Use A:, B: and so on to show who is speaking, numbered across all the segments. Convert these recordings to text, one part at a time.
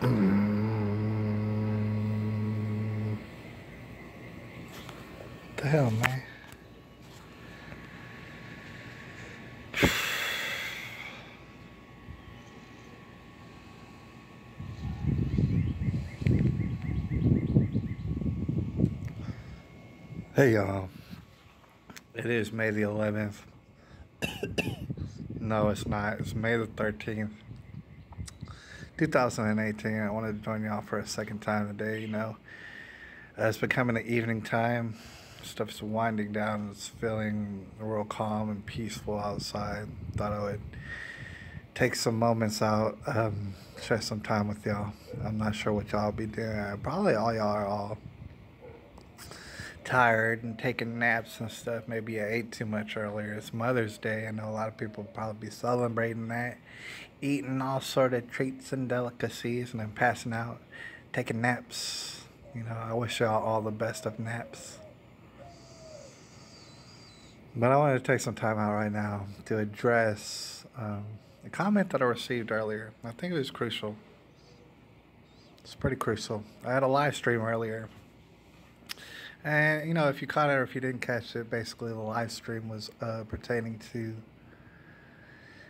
A: Mm. The hell, man. Hey, y'all. It is May the 11th. No, it's not. It's May the 13th, 2018. I wanted to join y'all for a second time today. It's becoming the evening time. Stuff's winding down. It's feeling real calm and peaceful outside. Thought I would take some moments out, share some time with y'all. I'm not sure what y'all be doing. Probably all y'all are all tired and taking naps and stuff. Maybe I ate too much earlier. It's Mother's Day. I know a lot of people probably be celebrating that, eating all sort of treats and delicacies, and then passing out, taking naps. I wish y'all all the best of naps. But I wanted to take some time out right now to address a comment that I received earlier. I think it was crucial. It's pretty crucial. I had a live stream earlier. And, if you caught it or if you didn't catch it, basically the live stream was pertaining to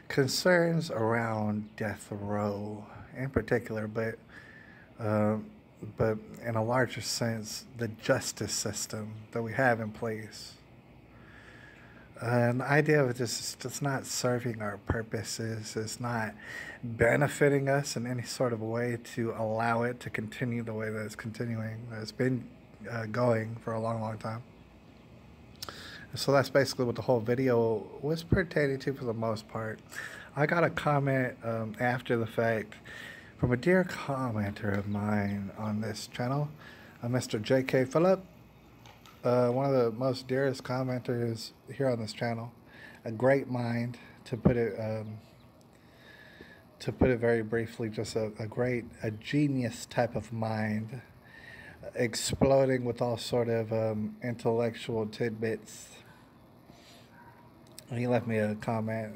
A: concerns around death row in particular, but in a larger sense, the justice system that we have in place. The idea of it just not serving our purposes, it's not benefiting us in any sort of way to allow it to continue the way that it's continuing. It's been going for a long, long time. So that's basically what the whole video was pertaining to for the most part. I got a comment after the fact from a dear commenter of mine on this channel, Mr. J.K. Phillip, one of the most dearest commenters here on this channel. A great mind, to put it very briefly, just a genius type of mind, exploding with all sort of intellectual tidbits. And he left me a comment.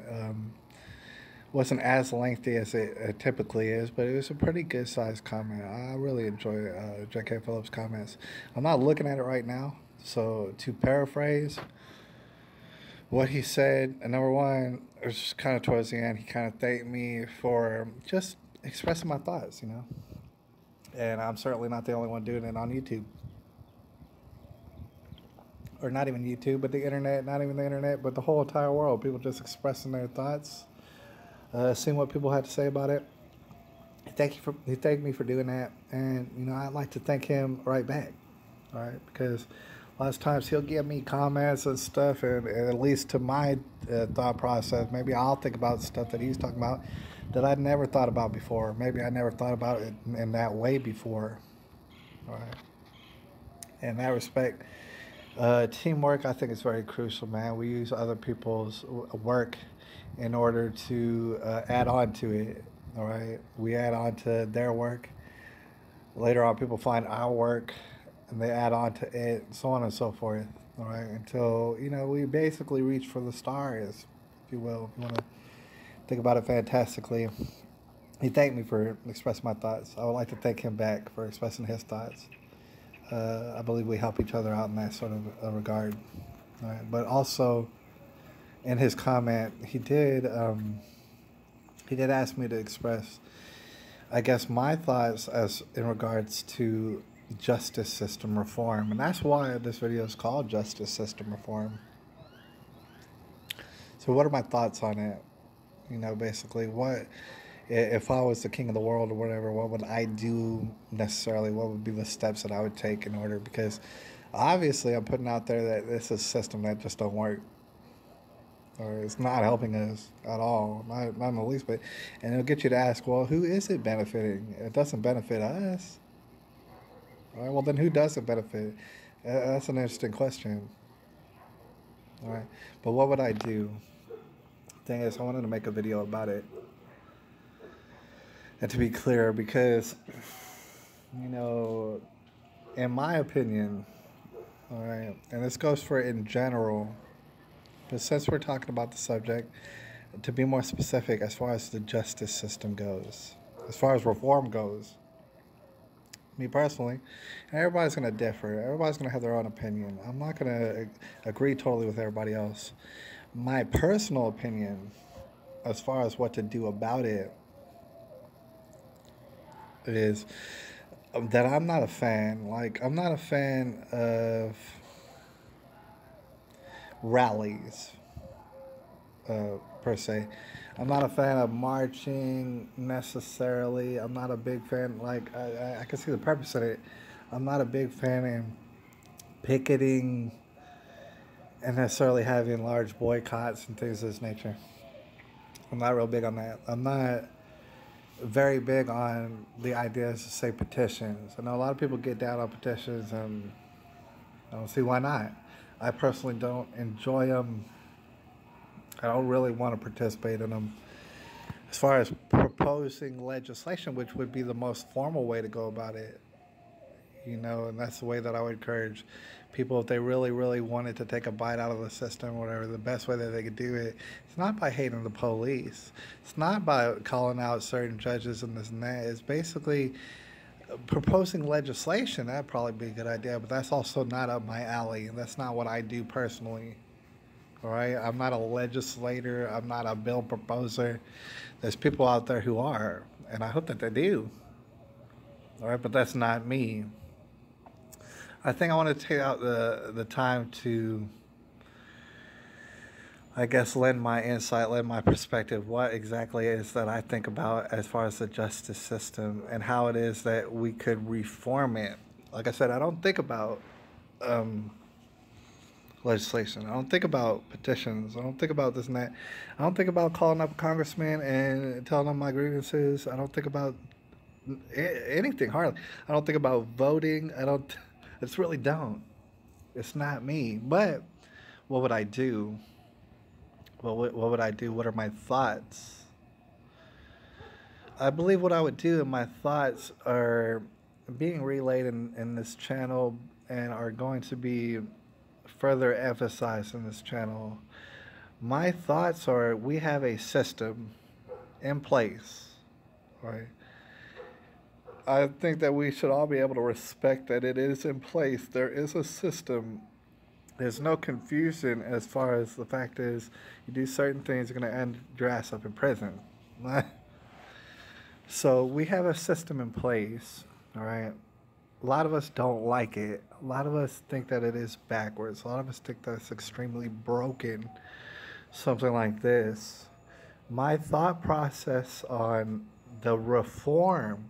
A: Wasn't as lengthy as it typically is, but it was a pretty good sized comment. I really enjoy J.K. Phillips' comments. I'm not looking at it right now, so to paraphrase what he said, number one, it was just kind of towards the end, he kind of thanked me for just expressing my thoughts, And I'm certainly not the only one doing it on YouTube. Or not even YouTube, but the internet, not even the internet, but the whole entire world. People just expressing their thoughts, seeing what people had to say about it. He thanked me for doing that, and I'd like to thank him right back, all right? Because a lot of times he'll give me comments and stuff, and at least to my thought process, maybe I'll think about stuff that he's talking about that I'd never thought about before. Maybe I never thought about it in that way before, all right? In that respect, teamwork, I think, is very crucial, man. We use other people's work in order to add on to it, all right? We add on to their work. Later on, people find our work, and they add on to it, so on and so forth, all right? Until, we basically reach for the stars, if you will, if you want to think about it fantastically. He thanked me for expressing my thoughts. I would like to thank him back for expressing his thoughts. I believe we help each other out in that sort of regard. All right? But also, in his comment, he did ask me to express, I guess, my thoughts as in regards to justice system reform, and that's why this video is called Justice System Reform. So, what are my thoughts on it? Basically, what if I was the king of the world or whatever, what would I do necessarily? What would be the steps that I would take in order? Because obviously I'm putting out there that this is a system that just don't work. Or it's not helping us at all, not in the least bit. And it'll get you to ask, well, who is it benefiting? It doesn't benefit us. All right, well, then who does it benefit? That's an interesting question. All right, but what would I do? Thing is, I wanted to make a video about it. And to be clear, because, in my opinion, all right, and this goes for in general, But since we're talking about the subject, to be more specific, as far as the justice system goes, as far as reform goes, me personally, everybody's going to differ. Everybody's going to have their own opinion. I'm not going to agree totally with everybody else. My personal opinion, as far as what to do about it, is that I'm not a fan. Like, I'm not a fan of rallies, per se. I'm not a fan of marching necessarily. I'm not a big fan. Like, I can see the purpose of it. I'm not a big fan in picketing and necessarily having large boycotts and things of this nature. I'm not real big on that. I'm not very big on the ideas to say petitions. I know a lot of people get down on petitions, and I don't see why not. I personally don't enjoy them. I don't really want to participate in them. As far as proposing legislation, which would be the most formal way to go about it, and that's the way that I would encourage people, if they really, really wanted to take a bite out of the system or whatever, the best way that they could do it, it's not by hating the police. It's not by calling out certain judges and this and that. It's basically proposing legislation. That'd probably be a good idea, but that's also not up my alley, and that's not what I do personally. All right, I'm not a legislator. I'm not a bill proposer. There's people out there who are, and I hope that they do. All right, but that's not me. I think I want to take out the time to, I guess, lend my insight, lend my perspective, what exactly it is that I think about as far as the justice system and how it is that we could reform it. Like I said, I don't think about legislation. I don't think about petitions. I don't think about this and that. I don't think about calling up a congressman and telling them my grievances. I don't think about anything hardly. I don't think about voting. It's really don't. It's not me. But what would I do? What would I do? What are my thoughts? I believe what I would do and my thoughts are being relayed in this channel and are going to be further emphasized in this channel. My thoughts are, we have a system in place, right? I think that we should all be able to respect that it is in place. There is a system. There's no confusion as far as the fact is, you do certain things, you're going to end your ass up in prison. So we have a system in place, all right? A lot of us don't like it. A lot of us think that it is backwards. A lot of us think that it's extremely broken, something like this. My thought process on the reform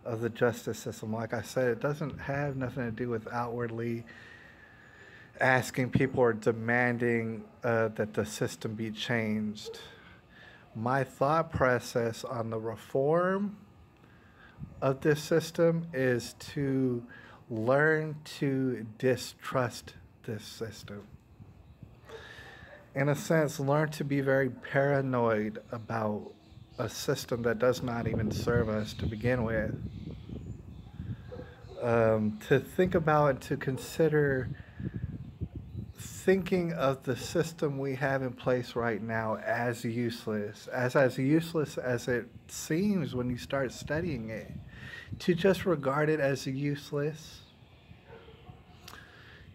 A: of the justice system, like I said, it doesn't have nothing to do with outwardly asking people or demanding that the system be changed. My thought process on the reform of this system is to learn to distrust this system. In a sense, learn to be very paranoid about a system that does not even serve us to begin with. To think about and to consider thinking of the system we have in place right now as useless as it seems when you start studying it. To just regard it as useless,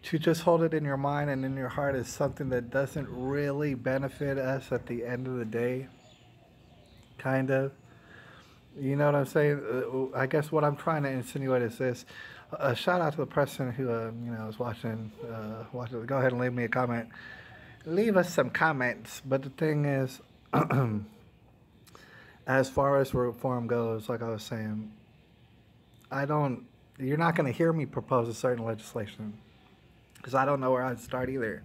A: to just hold it in your mind and in your heart as something that doesn't really benefit us at the end of the day, kind of. You know what I'm saying? I guess what I'm trying to insinuate is this. Shout out to the person who, is watching. Go ahead and leave me a comment. Leave us some comments. But the thing is, as far as reform goes, like I was saying, you're not going to hear me propose a certain legislation because I don't know where I'd start either.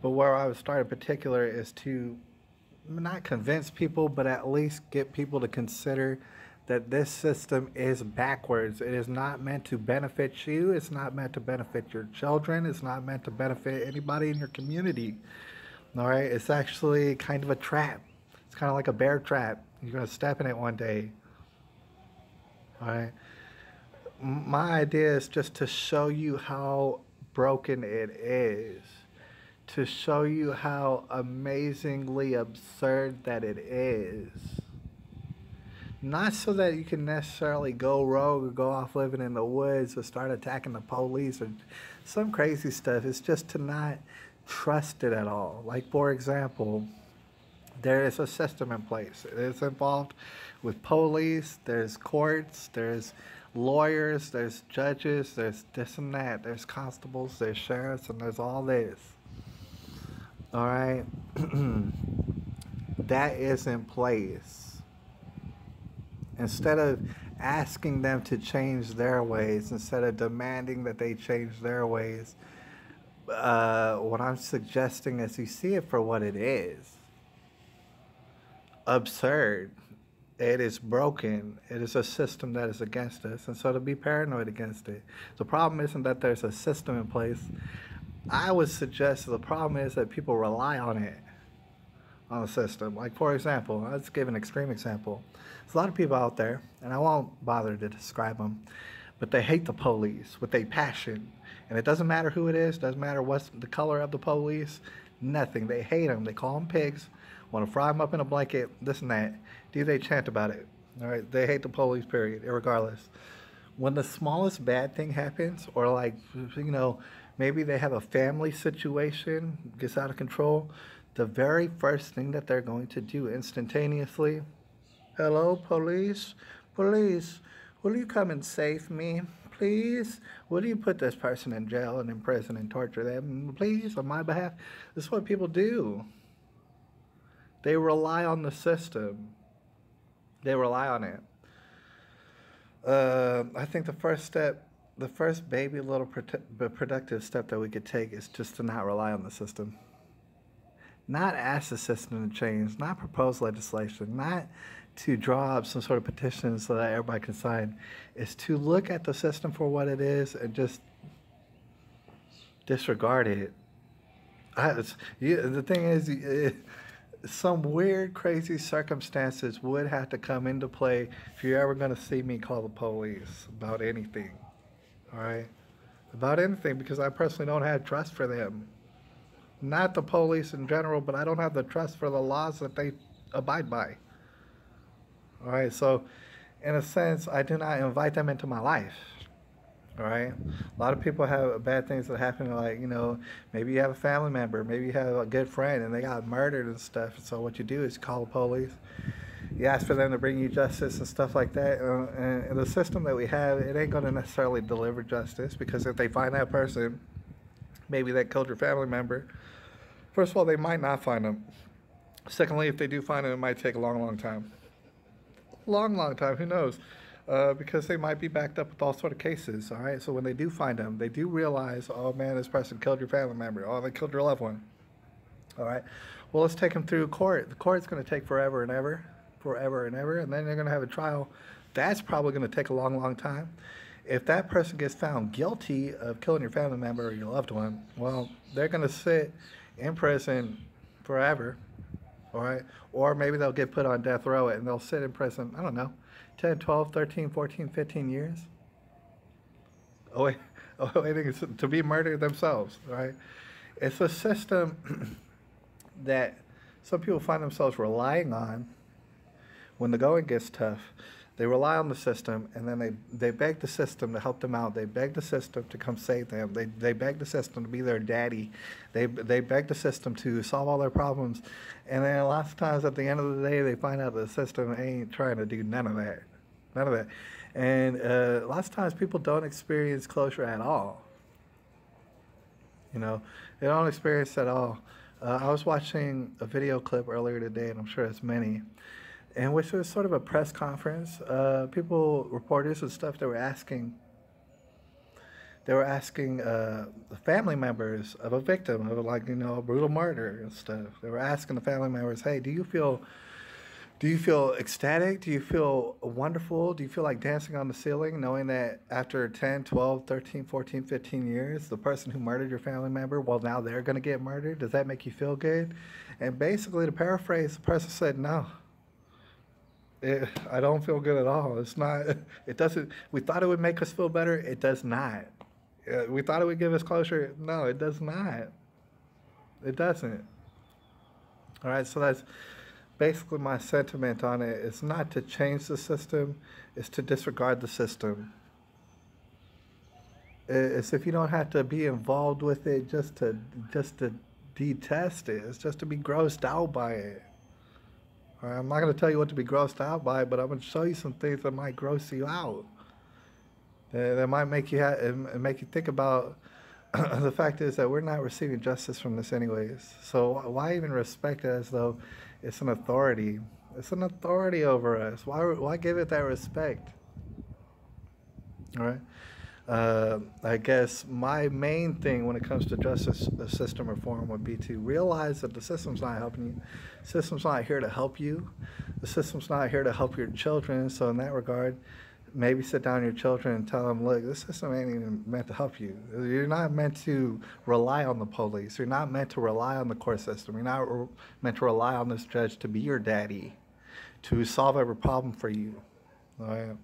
A: But where I would start in particular is to not convince people, but at least get people to consider that this system is backwards. It is not meant to benefit you. It's not meant to benefit your children. It's not meant to benefit anybody in your community. All right? It's actually kind of a trap. It's kind of like a bear trap. You're going to step in it one day. All right? My idea is just to show you how broken it is, to show you how amazingly absurd that it is. Not so that you can necessarily go rogue or go off living in the woods or start attacking the police or some crazy stuff. It's just to not trust it at all. Like, for example, there is a system in place. It's involved with police, there's courts, there's lawyers, there's judges, there's this and that, there's constables, there's sheriffs, and there's all this. All right? That is in place. Instead of asking them to change their ways, instead of demanding that they change their ways, what I'm suggesting is you see it for what it is. Absurd. It is broken. It is a system that is against us, and so to be paranoid against it. The problem isn't that there's a system in place. I would suggest the problem is that people rely on it, on the system. Like, for example, let's give an extreme example. There's a lot of people out there, and I won't bother to describe them, but they hate the police with a passion. And it doesn't matter who it is, doesn't matter what's the color of the police, nothing. They hate them. They call them pigs, want to fry them up in a blanket, this and that. Do they chant about it? All right, they hate the police, period, irregardless. When the smallest bad thing happens, or like, you know, maybe they have a family situation, gets out of control, the very first thing that they're going to do instantaneously, hello, police, police, will you come and save me, please? Will you put this person in jail and in prison and torture them, please, on my behalf? This is what people do. They rely on the system. They rely on it. I think the first step, the first baby little productive step that we could take is just to not rely on the system. Not ask the system to change, not propose legislation, not to draw up some sort of petition so that everybody can sign. Is to look at the system for what it is and just disregard it. The thing is, some weird, crazy circumstances would have to come into play if you're ever going to see me call the police about anything. All right? About anything, because I personally don't have trust for them. Not the police in general, but I don't have the trust for the laws that they abide by. All right? So, in a sense, I do not invite them into my life. All right? A lot of people have bad things that happen, like, you know, maybe you have a family member, maybe you have a good friend, and they got murdered and stuff. And so what you do is call the police. You ask for them to bring you justice and stuff like that. And the system that we have, it ain't going to necessarily deliver justice, because if they find that person, maybe that killed your family member, first of all, they might not find them. Secondly, if they do find them, it might take a long, long time. Long time, who knows? Because they might be backed up with all sort of cases, all right? So when they do find them, they do realize, oh, man, this person killed your family member. Oh, they killed your loved one. All right? Well, let's take them through court. The court's going to take forever and ever, and then they're going to have a trial. That's probably going to take a long, long time. If that person gets found guilty of killing your family member or your loved one, well, they're going to sit in prison forever, all right? Or maybe they'll get put on death row and they'll sit in prison, I don't know, 10, 12, 13, 14, 15 years. Waiting to be murdered themselves, right? It's a system that some people find themselves relying on when the going gets tough. They rely on the system, and then they beg the system to help them out. They beg the system to come save them. They beg the system to be their daddy. They beg the system to solve all their problems. And then lots of times at the end of the day, they find out the system ain't trying to do none of that. None of that. And lots of times people don't experience closure at all. You know, they don't experience it at all. I was watching a video clip earlier today, and I'm sure it's many, in which was sort of a press conference. Reporters and stuff, they were asking the family members of a victim of, like, you know, a brutal murder and stuff. They were asking the family members, hey, do you feel ecstatic? Do you feel wonderful? Do you feel like dancing on the ceiling knowing that after 10, 12, 13, 14, 15 years, the person who murdered your family member, well, now they're going to get murdered? Does that make you feel good? And basically, to paraphrase, the person said, no. I don't feel good at all. It's not, it doesn't, we thought it would make us feel better. It does not. We thought it would give us closure. No, it does not. It doesn't. All right, so that's basically my sentiment on it. It's not to change the system, it's to disregard the system. It's if you don't have to be involved with it just to detest it. It's just to be grossed out by it. All right, I'm not going to tell you what to be grossed out by, but I'm going to show you some things that might gross you out. That might make you make you think about the fact is that we're not receiving justice from this anyways. So why even respect it as though it's an authority? It's an authority over us. Why give it that respect? All right. I guess my main thing when it comes to justice system reform would be to realize that the system's not helping you. The system's not here to help you. The system's not here to help your children. So in that regard, maybe sit down with your children and tell them, look, this system ain't even meant to help you. You're not meant to rely on the police. You're not meant to rely on the court system. You're not meant to rely on this judge to be your daddy, to solve every problem for you. All right?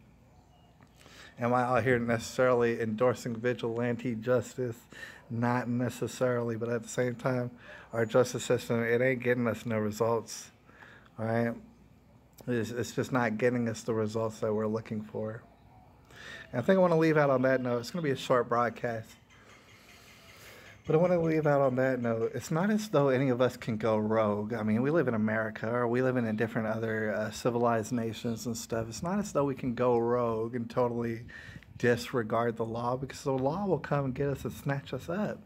A: Am I out here necessarily endorsing vigilante justice? Not necessarily, but at the same time, our justice system, it ain't getting us no results. All right? It's just not getting us the results that we're looking for. And I think I want to leave out on that note. It's going to be a short broadcast. But I want to leave out on that note. It's not as though any of us can go rogue. I mean, we live in America, or we live in different other civilized nations and stuff. It's not as though we can go rogue and totally disregard the law, because the law will come and get us and snatch us up.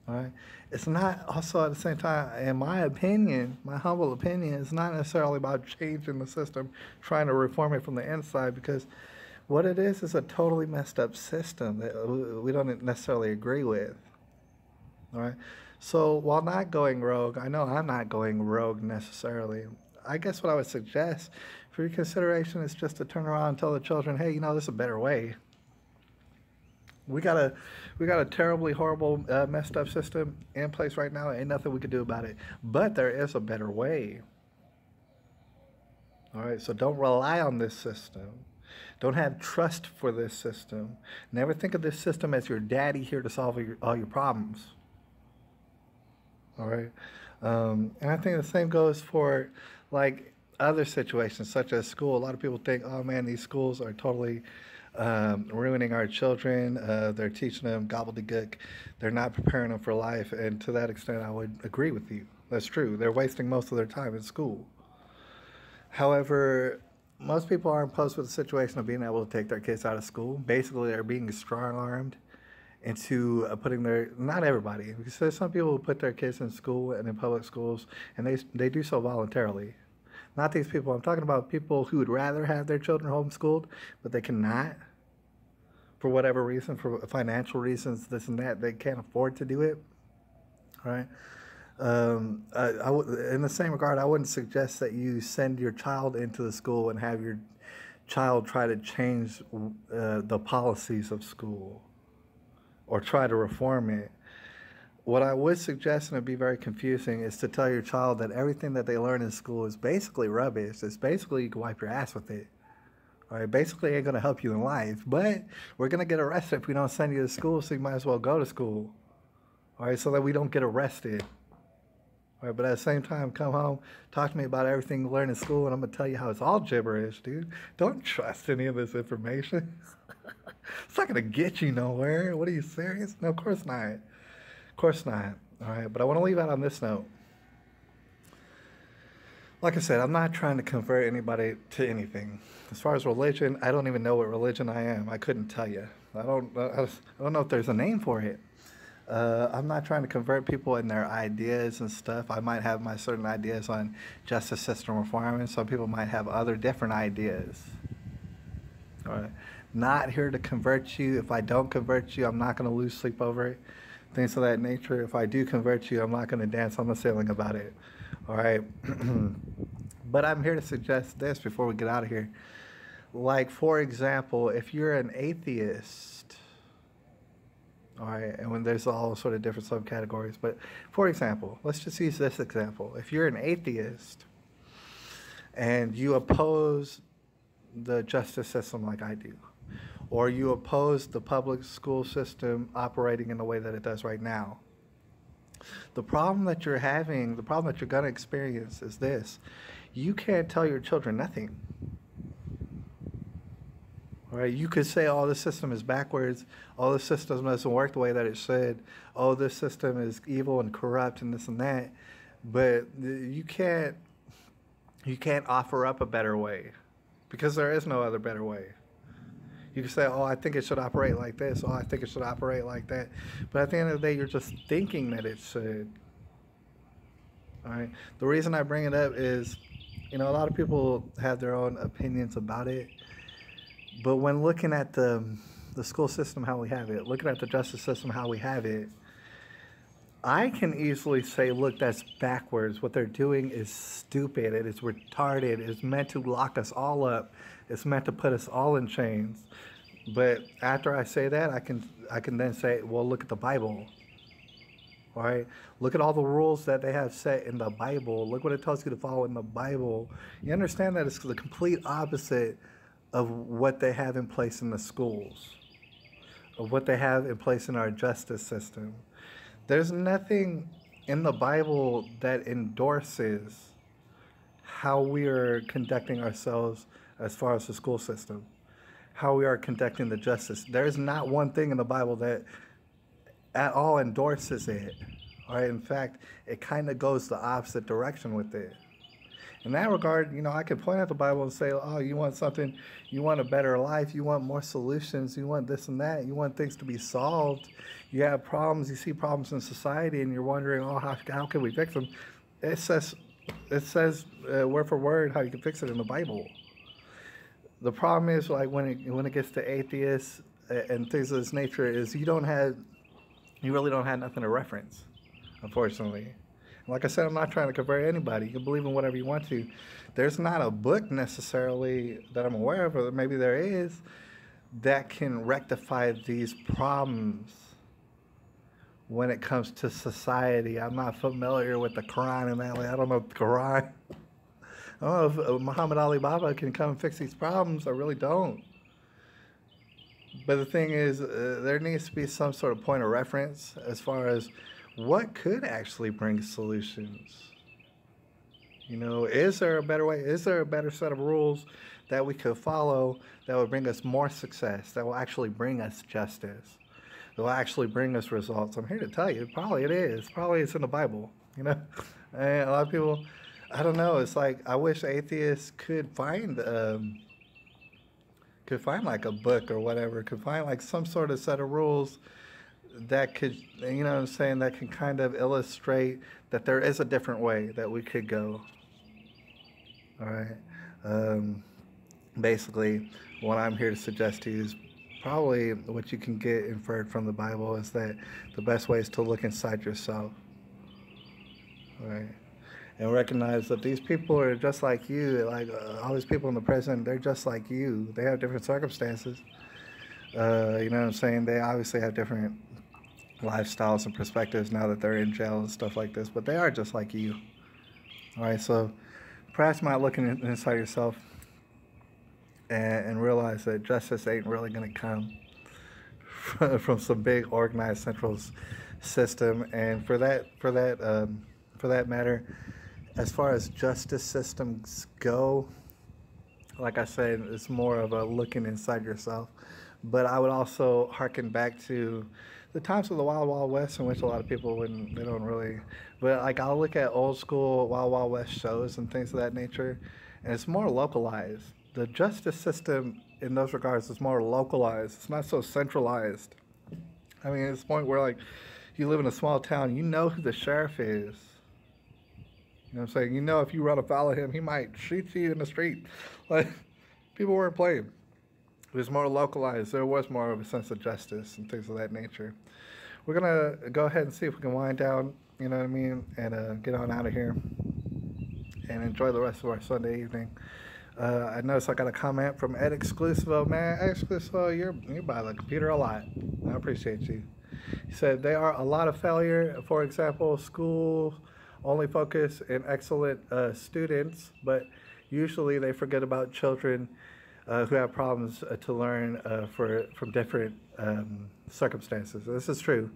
A: All right? It's not also at the same time, in my opinion, my humble opinion, it's not necessarily about changing the system, trying to reform it from the inside, because what it is a totally messed up system that we don't necessarily agree with. All right. So while not going rogue, I know I'm not going rogue necessarily. I guess what I would suggest for your consideration is just to turn around and tell the children, hey, there's a better way. We got a terribly horrible, messed up system in place right now. Ain't nothing we could do about it. But there is a better way. All right. So don't rely on this system. Don't have trust for this system. Never think of this system as your daddy here to solve all your problems. All right? And I think the same goes for, like, other situations, such as school. A lot of people think, oh, man, these schools are totally ruining our children. They're teaching them gobbledygook. They're not preparing them for life. And to that extent, I would agree with you. That's true. They're wasting most of their time in school. However, most people aren't posed with the situation of being able to take their kids out of school. Basically, they're being strong-armed into putting their, not everybody, because there's some people who put their kids in school and in public schools, and they do so voluntarily. Not these people. I'm talking about people who would rather have their children homeschooled, but they cannot, for whatever reason, for financial reasons, this and that. They can't afford to do it. All right? In the same regard, I wouldn't suggest that you send your child into the school and have your child try to change the policies of school or try to reform it. What I would suggest, and it'd be very confusing, is to tell your child that everything that they learn in school is basically rubbish. It's basically you can wipe your ass with it. All right, basically ain't going to help you in life. But we're going to get arrested if we don't send you to school, so you might as well go to school. All right, so that we don't get arrested. All right, but at the same time, come home, talk to me about everything you learn in school, and I'm going to tell you how it's all gibberish, dude. Don't trust any of this information. It's not going to get you nowhere. What, are you serious? No, of course not. Of course not. All right, but I want to leave out on this note. Like I said, I'm not trying to convert anybody to anything. As far as religion, I don't even know what religion I am. I couldn't tell you. I don't know if there's a name for it. I'm not trying to convert people in their ideas and stuff. I might have my certain ideas on justice system reform, and some people might have other different ideas. All right. Not here to convert you. If I don't convert you, I'm not going to lose sleep over it. Things of that nature. If I do convert you, I'm not going to dance on the ceiling about it. All right. But I'm here to suggest this before we get out of here. Like, for example, if you're an atheist, all right, and when there's all sort of different subcategories, but for example, let's just use this example. If you're an atheist and you oppose the justice system like I do, or you oppose the public school system operating in the way that it does right now, The problem that you're having, the problem that you're going to experience is this. You can't tell your children nothing. All right? You could say, oh, this system is backwards. Oh, this system doesn't work the way that it should. Oh, this system is evil and corrupt and this and that. But you can't offer up a better way, because there is no other better way. You can say, oh, I think it should operate like this. Oh, I think it should operate like that. But at the end of the day, you're just thinking that it should. All right. The reason I bring it up is, a lot of people have their own opinions about it. But when looking at the school system, how we have it, looking at the justice system, how we have it, I can easily say, look, that's backwards. What they're doing is stupid. It is retarded. It's meant to lock us all up. It's meant to put us all in chains. But after I say that, I can then say, well, look at the Bible. All right? Look at all the rules that they have set in the Bible. Look what it tells you to follow in the Bible. You understand that it's the complete opposite of what they have in place in the schools, of what they have in place in our justice system. There's nothing in the Bible that endorses how we are conducting ourselves as far as the school system, how we are conducting the justice. There's not one thing in the Bible that at all endorses it. All right? In fact, it kind of goes the opposite direction with it. In that regard, I can point at the Bible and say, oh, you want something, you want a better life, you want more solutions, you want this and that, you want things to be solved, you have problems, you see problems in society, and you're wondering, oh, how can we fix them? It says word for word how you can fix it in the Bible. The problem is, like, when it gets to atheists and things of this nature, is you really don't have nothing to reference, unfortunately. Like I said, I'm not trying to convert anybody. You can believe in whatever you want to. There's not a book necessarily that I'm aware of, or maybe there is, that can rectify these problems when it comes to society. I'm not familiar with the Quran and that way. I don't know the Quran. I don't know if Muhammad Ali Baba can come and fix these problems. I really don't. But the thing is, there needs to be some sort of point of reference as far as what could actually bring solutions. Is there a better way? Is there a better set of rules that we could follow that will bring us more success, that will actually bring us justice, that will actually bring us results? I'm here to tell you, probably it is. Probably it's in the Bible, And a lot of people, I don't know, it's like, I wish atheists could find like a book or whatever, could find like some sort of set of rules that could, that can kind of illustrate that there is a different way that we could go. All right. Basically, what I'm here to suggest to you is probably what you can get inferred from the Bible is that the best way is to look inside yourself. All right. And recognize that these people are just like you. Like all these people in the present, they're just like you. They have different circumstances. You know what I'm saying? They obviously have different lifestyles and perspectives now that they're in jail and stuff like this, but they are just like you. All right, so perhaps not looking inside yourself and realize that justice ain't really going to come from some big organized central system. And for that matter, as far as justice systems go, like I said, it's more of a looking inside yourself. But I would also hearken back to the times of the Wild Wild West, in which a lot of people they don't really, but like I'll look at old school Wild Wild West shows and things of that nature, and it's more localized. The justice system in those regards is more localized. It's not so centralized. I mean, it's the point where like you live in a small town, you know who the sheriff is. You know what I'm saying? If you run afoul of him, he might shoot you in the street. Like, people weren't playing. It was more localized. There was more of a sense of justice and things of that nature. We're going to go ahead and see if we can wind down, you know what I mean, and get on out of here and enjoy the rest of our Sunday evening. I noticed I got a comment from Ed Exclusivo. Man, Ed Exclusivo, you're by the computer a lot. I appreciate you. He said, they are a lot of failure. For example, schools only focus in excellent students, but usually they forget about children who have problems to learn from different circumstances. This is true.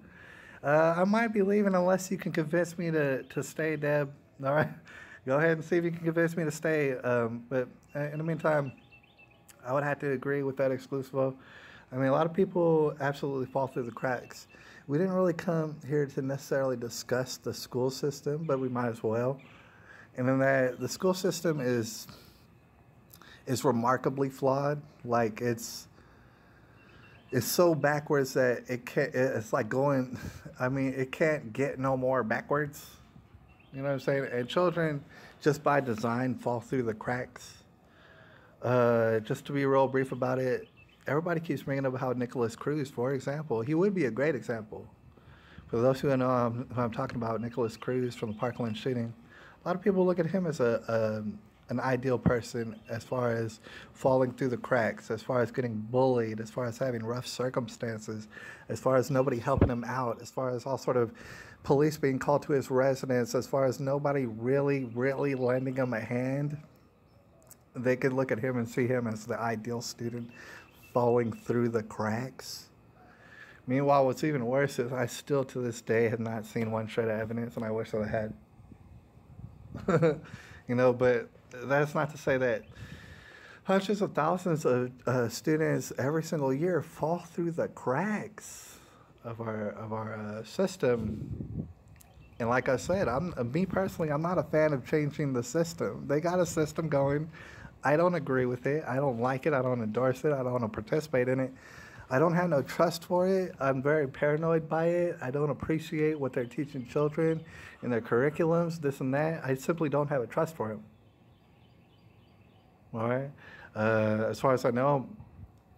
A: I might be leaving unless you can convince me to stay, Deb. All right, go ahead and see if you can convince me to stay. But in the meantime, I would have to agree with that exclusive vote. I mean, a lot of people absolutely fall through the cracks. We didn't really come here to necessarily discuss the school system, but we might as well. And in that, the school system is remarkably flawed. Like it's so backwards that it can't. It's like going. I mean, it can't get no more backwards. You know what I'm saying? And children, just by design, fall through the cracks. Just to be real brief about it, everybody keeps bringing up how Nicholas Cruz, for example, he would be a great example. For those who know who I'm talking about, Nicholas Cruz from the Parkland shooting, a lot of people look at him as an ideal person as far as falling through the cracks, as far as getting bullied, as far as having rough circumstances, as far as nobody helping him out, as far as all sort of police being called to his residence, as far as nobody really, really lending him a hand. They could look at him and see him as the ideal student falling through the cracks. Meanwhile, what's even worse is I still to this day have not seen one shred of evidence, and I wish I had. You know, but that's not to say that hundreds of thousands of students every single year fall through the cracks of our system. And like I said, me personally, I'm not a fan of changing the system. They got a system going. I don't agree with it. I don't like it. I don't endorse it. I don't want to participate in it. I don't have no trust for it. I'm very paranoid by it. I don't appreciate what they're teaching children in their curriculums, this and that. I simply don't have a trust for it. All right. As far as I know,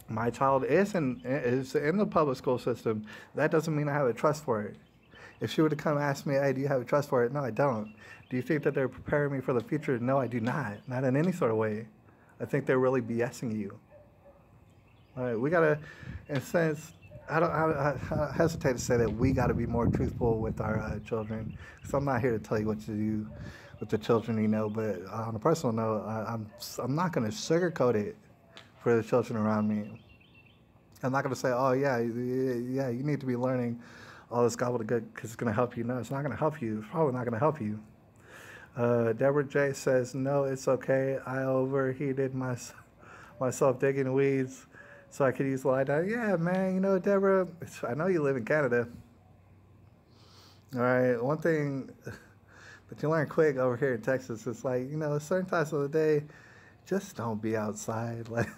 A: my child is in the public school system. That doesn't mean I have a trust for it. If she were to come ask me, hey, do you have a trust for it? No, I don't. Do you think that they're preparing me for the future? No, I do not. Not in any sort of way. I think they're really BSing you. All right, we gotta, in a sense, I hesitate to say that we gotta be more truthful with our children. Because I'm not here to tell you what to do with the children, you know. But on a personal note, I'm not gonna sugarcoat it for the children around me. I'm not gonna say, oh yeah, you need to be learning all this gobbledygook because it's gonna help you. No, it's not gonna help you. It's probably not gonna help you. Deborah J says, no, it's okay. I overheated myself digging weeds so I could use the light down. Yeah, man, you know, Deborah, I know you live in Canada. All right, one thing that you learn quick over here in Texas is like, you know, certain times of the day, just don't be outside. Like,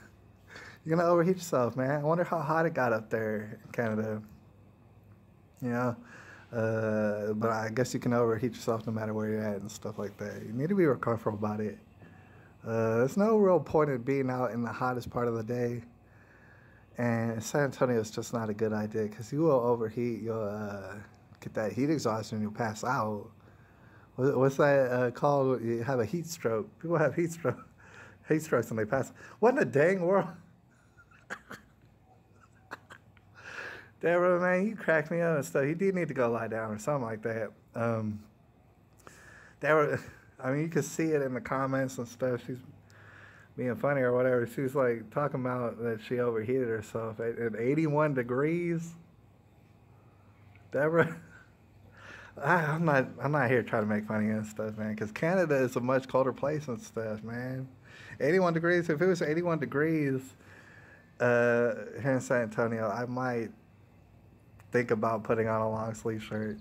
A: you're going to overheat yourself, man. I wonder how hot it got up there in Canada. You know? But I guess you can overheat yourself no matter where you're at and stuff like that. You need to be real comfortable about it. There's no real point in being out in the hottest part of the day. And San Antonio is just not a good idea because you will overheat. You'll get that heat exhaustion. You'll pass out. What's that called? You have a heat stroke. People have heat strokes when they pass. What in the dang world? Deborah, man, you cracked me up and stuff. You do need to go lie down or something like that. Deborah, I mean, you can see it in the comments and stuff. She's being funny or whatever. She's like talking about that she overheated herself at 81 degrees. Deborah, I'm not here trying to make funny and stuff, man, because Canada is a much colder place and stuff, man. 81 degrees. If it was 81 degrees here in San Antonio, I might think about putting on a long sleeve shirt.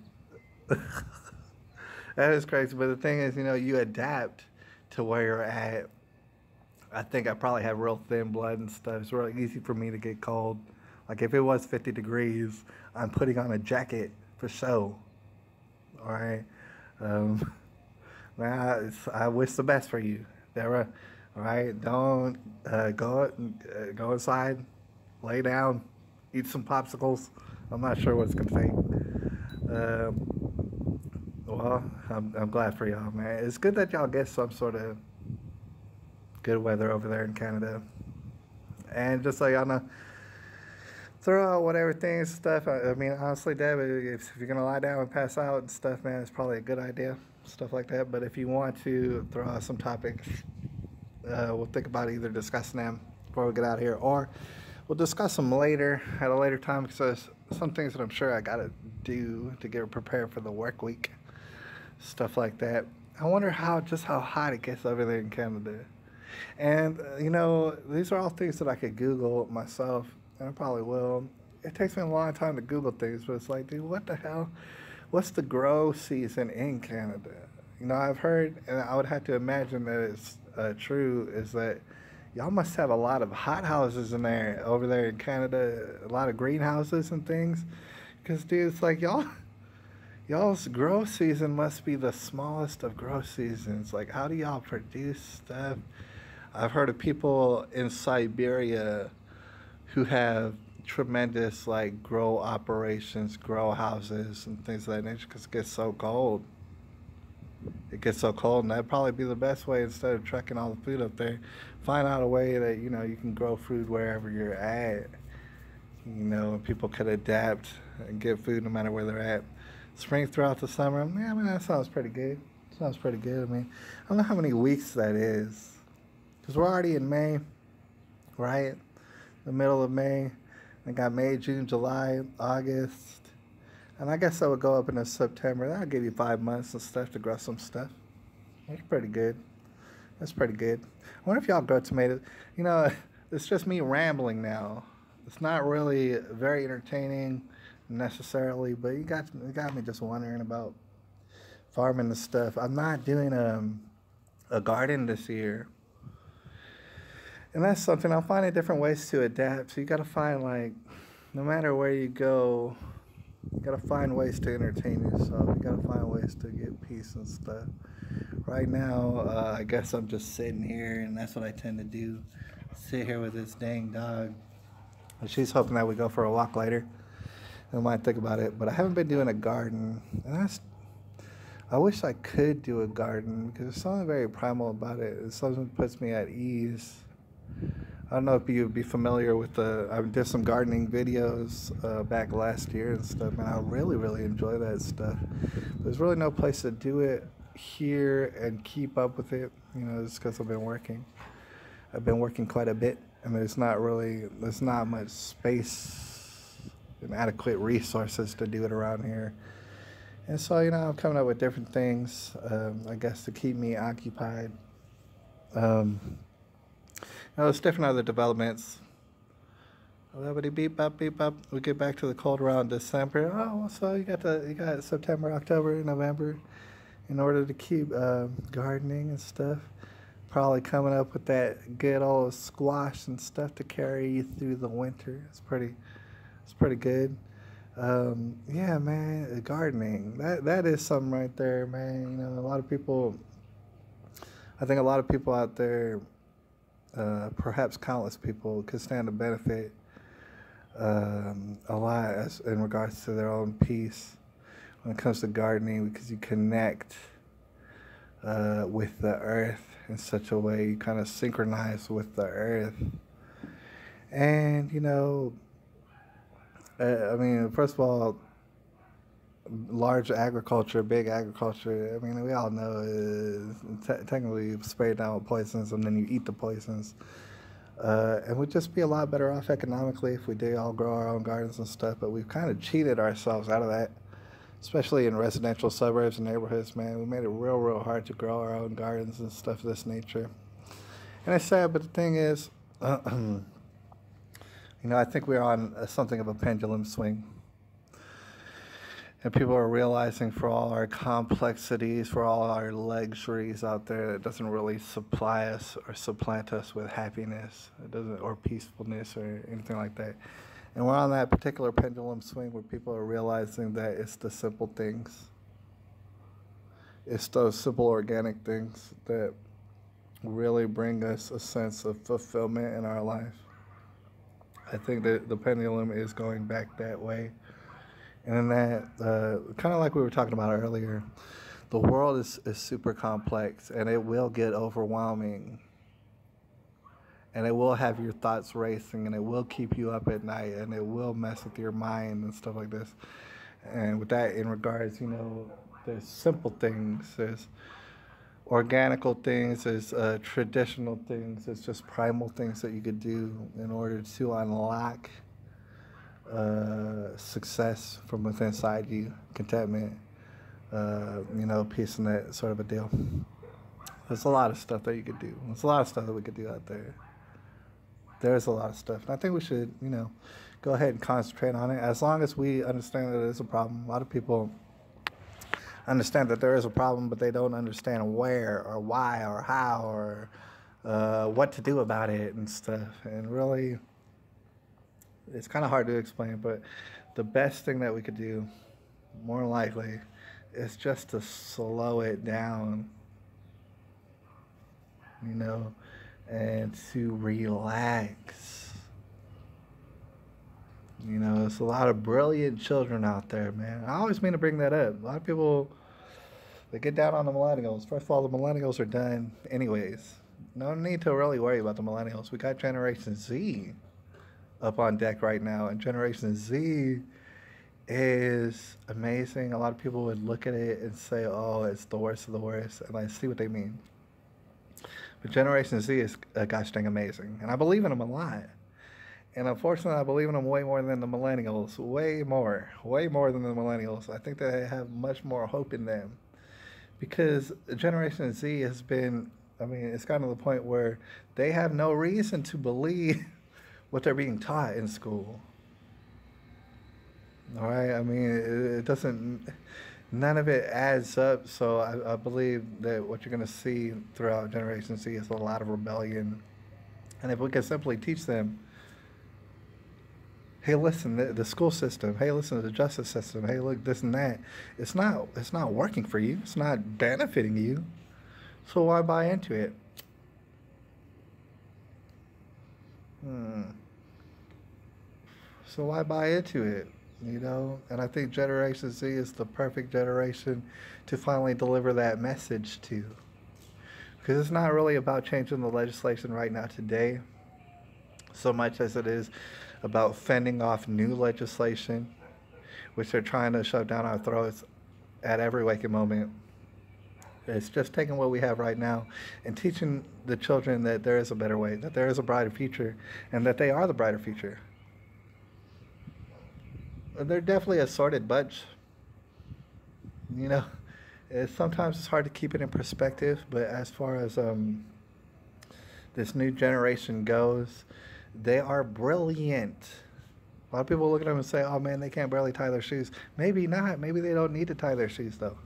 A: That is crazy. But the thing is, you know, you adapt to where you're at. I think I probably have real thin blood and stuff. It's really easy for me to get cold. Like if it was 50 degrees, I'm putting on a jacket for show. All right. Man, I wish the best for you, Deborah. All right. Don't go inside, lay down, eat some popsicles. I'm not sure what it's gonna take. Well, I'm glad for y'all, man. It's good that y'all get some sort of good weather over there in Canada. And just so y'all know, throw out whatever things stuff. I mean, honestly, Deb, if you're gonna lie down and pass out and stuff, man, it's probably a good idea, stuff like that. But if you want to throw out some topics, we'll think about either discussing them before we get out of here, or we'll discuss them later at a later time because some things that I'm sure I gotta do to get prepared for the work week, stuff like that. I wonder how hot it gets over there in Canada. And these are all things that I could Google myself, and I probably will. It takes me a long time to Google things, but it's like, dude, what the hell? What's the grow season in Canada? I've heard, and I would have to imagine that it's true, is that y'all must have a lot of hot houses in there, over there in Canada, a lot of greenhouses and things. Because, dude, it's like y'all's grow season must be the smallest of grow seasons. Like, how do y'all produce stuff? I've heard of people in Siberia who have tremendous like grow operations, grow houses, and things of that nature because it gets so cold. It gets so cold, and that'd probably be the best way instead of trucking all the food up there. Find out a way that you can grow food wherever you're at. People could adapt and get food no matter where they're at. Spring throughout the summer. Yeah, I mean that sounds pretty good. Sounds pretty good. I mean, I don't know how many weeks that is, because we're already in May, right? The middle of May. I got May, June, July, August. And I guess I would go up into September. That'll give you 5 months and stuff to grow some stuff. That's pretty good. That's pretty good. I wonder if y'all grow tomatoes. It's just me rambling now. It's not really very entertaining necessarily, but you got me just wondering about farming the stuff. I'm not doing a garden this year. And that's something, I'm finding different ways to adapt. So you got to find, like, no matter where you go, you got to find ways to entertain yourself. You got to find ways to get peace and stuff. Right now, I guess I'm just sitting here, and that's what I tend to do. Sit here with this dang dog. And she's hoping that we go for a walk later. I might think about it, but I haven't been doing a garden. And I wish I could do a garden because there's something very primal about it. It's something that puts me at ease. I don't know if you'd be familiar with I did some gardening videos back last year and stuff, and I really, really enjoy that stuff. There's really no place to do it here and keep up with it, just because I've been working. I've been working quite a bit, and there's not much space and adequate resources to do it around here. And so, I'm coming up with different things, I guess, to keep me occupied. There's different other developments. Beep up, beep up. We get back to the cold around December. Oh, so you got September, October, November, in order to keep gardening and stuff. Probably coming up with that good old squash and stuff to carry you through the winter. It's pretty good. Yeah, man, gardening. That is something right there, man. A lot of people. I think a lot of people out there. Perhaps countless people could stand to benefit a lot in regards to their own peace when it comes to gardening, because you connect with the earth in such a way, you kind of synchronize with the earth. And, I mean, first of all, large agriculture, big agriculture, I mean, we all know is technically you spray it down with poisons and then you eat the poisons. And we'd just be a lot better off economically if we did all grow our own gardens and stuff, but we've kind of cheated ourselves out of that, especially in residential suburbs and neighborhoods, man. We made it real, real hard to grow our own gardens and stuff of this nature. And it's sad, but the thing is, I think we're on something of a pendulum swing. And people are realizing, for all our complexities, for all our luxuries out there, it doesn't really supply us or supplant us with happiness. It doesn't, or peacefulness or anything like that. And we're on that particular pendulum swing where people are realizing that it's the simple things. It's those simple organic things that really bring us a sense of fulfillment in our life. I think that the pendulum is going back that way. And that, kind of like we were talking about earlier, the world is super complex, and it will get overwhelming. And it will have your thoughts racing, and it will keep you up at night, and it will mess with your mind and stuff like this. And with that in regards, there's simple things, there's organical things, there's traditional things, there's just primal things that you could do in order to unlock success from within inside you, contentment, peace and that sort of a deal. There's a lot of stuff that you could do. There's a lot of stuff that we could do out there. There's a lot of stuff. And I think we should, go ahead and concentrate on it. As long as we understand that it is a problem. A lot of people understand that there is a problem, but they don't understand where or why or how or what to do about it and stuff. And really, it's kind of hard to explain, but the best thing that we could do, more likely, is just to slow it down, and to relax. There's a lot of brilliant children out there, man. I always mean to bring that up. A lot of people, they get down on the millennials. First of all, the millennials are done anyways. No need to really worry about the millennials. We got Generation Z up on deck right now, and Generation Z is amazing. A lot of people would look at it and say, oh, it's the worst of the worst, and I see what they mean. But Generation Z is gosh dang amazing, and I believe in them a lot. And unfortunately, I believe in them way more than the millennials. Way more than the millennials. I think they have much more hope in them, because Generation Z has been, it's gotten to the point where they have no reason to believe what they're being taught in school. All right? It doesn't, none of it adds up. So I believe that what you're going to see throughout Generation Z is a lot of rebellion. And if we can simply teach them, hey, listen, the school system, hey, listen to the justice system, hey, look, this and that, it's not working for you. It's not benefiting you. So why buy into it? So why buy into it? And I think Generation Z is the perfect generation to finally deliver that message to. Because it's not really about changing the legislation right now today, so much as it is about fending off new legislation, which they're trying to shove down our throats at every waking moment. It's just taking what we have right now and teaching the children that there is a better way, that there is a brighter future, and that they are the brighter future. They're definitely a sorted bunch. Sometimes it's hard to keep it in perspective, but as far as this new generation goes, they are brilliant. A lot of people look at them and say, oh man, they can't barely tie their shoes. Maybe not. Maybe they don't need to tie their shoes though.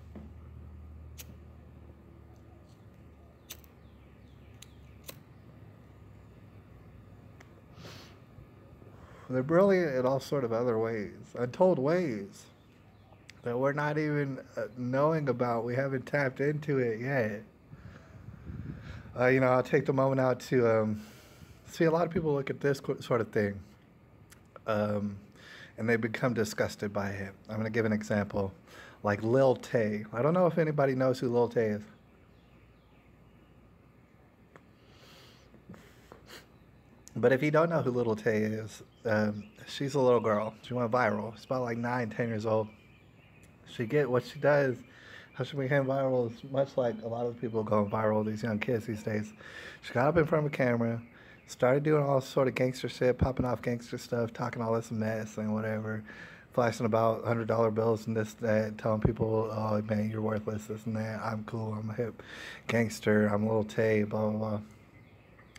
A: They're brilliant in all sort of other ways, untold ways that we're not even knowing about. We haven't tapped into it yet. I'll take the moment out to see a lot of people look at this sort of thing, and they become disgusted by it. I'm going to give an example, like Lil Tay. I don't know if anybody knows who Lil Tay is. But if you don't know who Little Tay is, she's a little girl. She went viral. She's about like 9, 10 years old. What she does, how she became viral is much like a lot of people going viral, these young kids these days. She got up in front of a camera, started doing all sort of gangster shit, popping off gangster stuff, talking all this mess and whatever, flashing about $100 bills and this, that, telling people, oh man, you're worthless, this and that, I'm cool, I'm a hip gangster, I'm Little Tay, blah, blah, blah.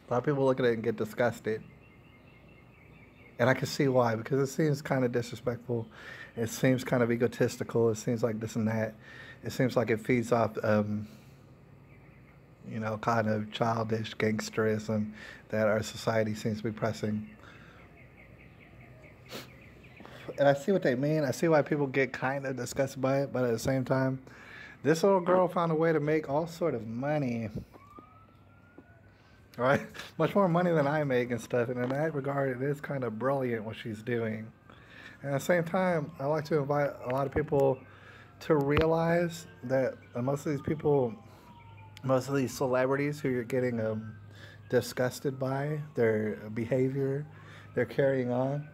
A: A lot of people look at it and get disgusted. And I can see why, because it seems kind of disrespectful. It seems kind of egotistical. It seems like this and that. It seems like it feeds off, kind of childish gangsterism that our society seems to be pressing. And I see what they mean. I see why people get kind of disgusted by it. But at the same time, this little girl found a way to make all sort of money. Right? Much more money than I make and stuff. And in that regard, it is kind of brilliant what she's doing. And at the same time, I like to invite a lot of people to realize that most of these celebrities who you're getting disgusted by their behavior, they're carrying on,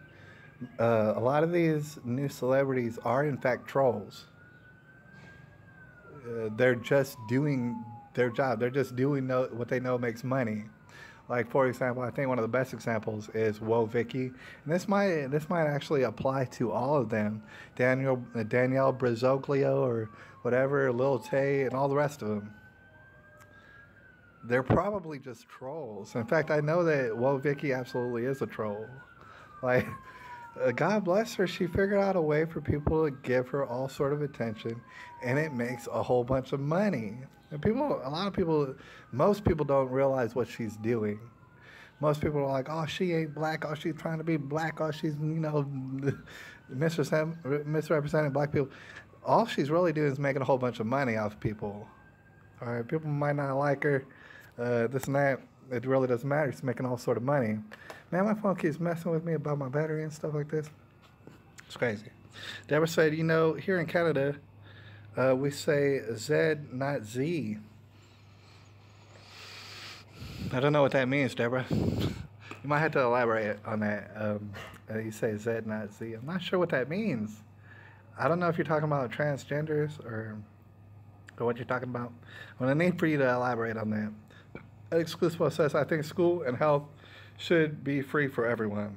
A: a lot of these new celebrities are in fact trolls. They're just doing their job. They're just doing what they know makes money. Like, for example, I think one of the best examples is Whoa Vicky, and this might actually apply to all of them, Danielle Brazoglio or whatever, Lil Tay, and all the rest of them. They're probably just trolls. In fact, I know that Whoa Vicky absolutely is a troll. Like, God bless her, she figured out a way for people to give her all sort of attention, and it makes a whole bunch of money. And most people don't realize what she's doing. Most people are like, oh, she ain't black, oh, she's trying to be black, oh, she's, misrepresenting black people. All she's really doing is making a whole bunch of money off people. All right, people might not like her, this and that. It really doesn't matter. She's making all sort of money. Man, my phone keeps messing with me about my battery and stuff like this. It's crazy. Deborah said, here in Canada, we say Z, not Z. I don't know what that means, Deborah. You might have to elaborate on that. You say Z, not Z. I'm not sure what that means. I don't know if you're talking about transgenders or what you're talking about. I'm going to need for you to elaborate on that. Exclusive says, I think school and health should be free for everyone.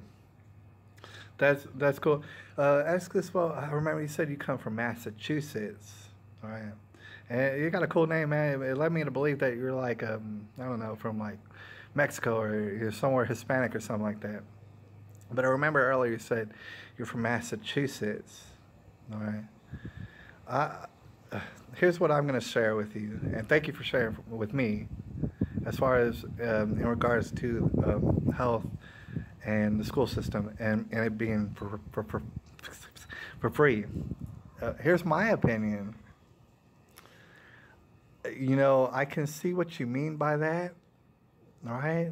A: That's cool. Exclusive, I remember you said you come from Massachusetts. All right. And you got a cool name, man. It led me to believe that you're like, I don't know, from like Mexico or you're somewhere Hispanic or something like that. But I remember earlier you said you're from Massachusetts. All right. Here's what I'm going to share with you. And thank you for sharing with me. As far as in regards to health and the school system and it being for free. Here's my opinion. I can see what you mean by that, all right?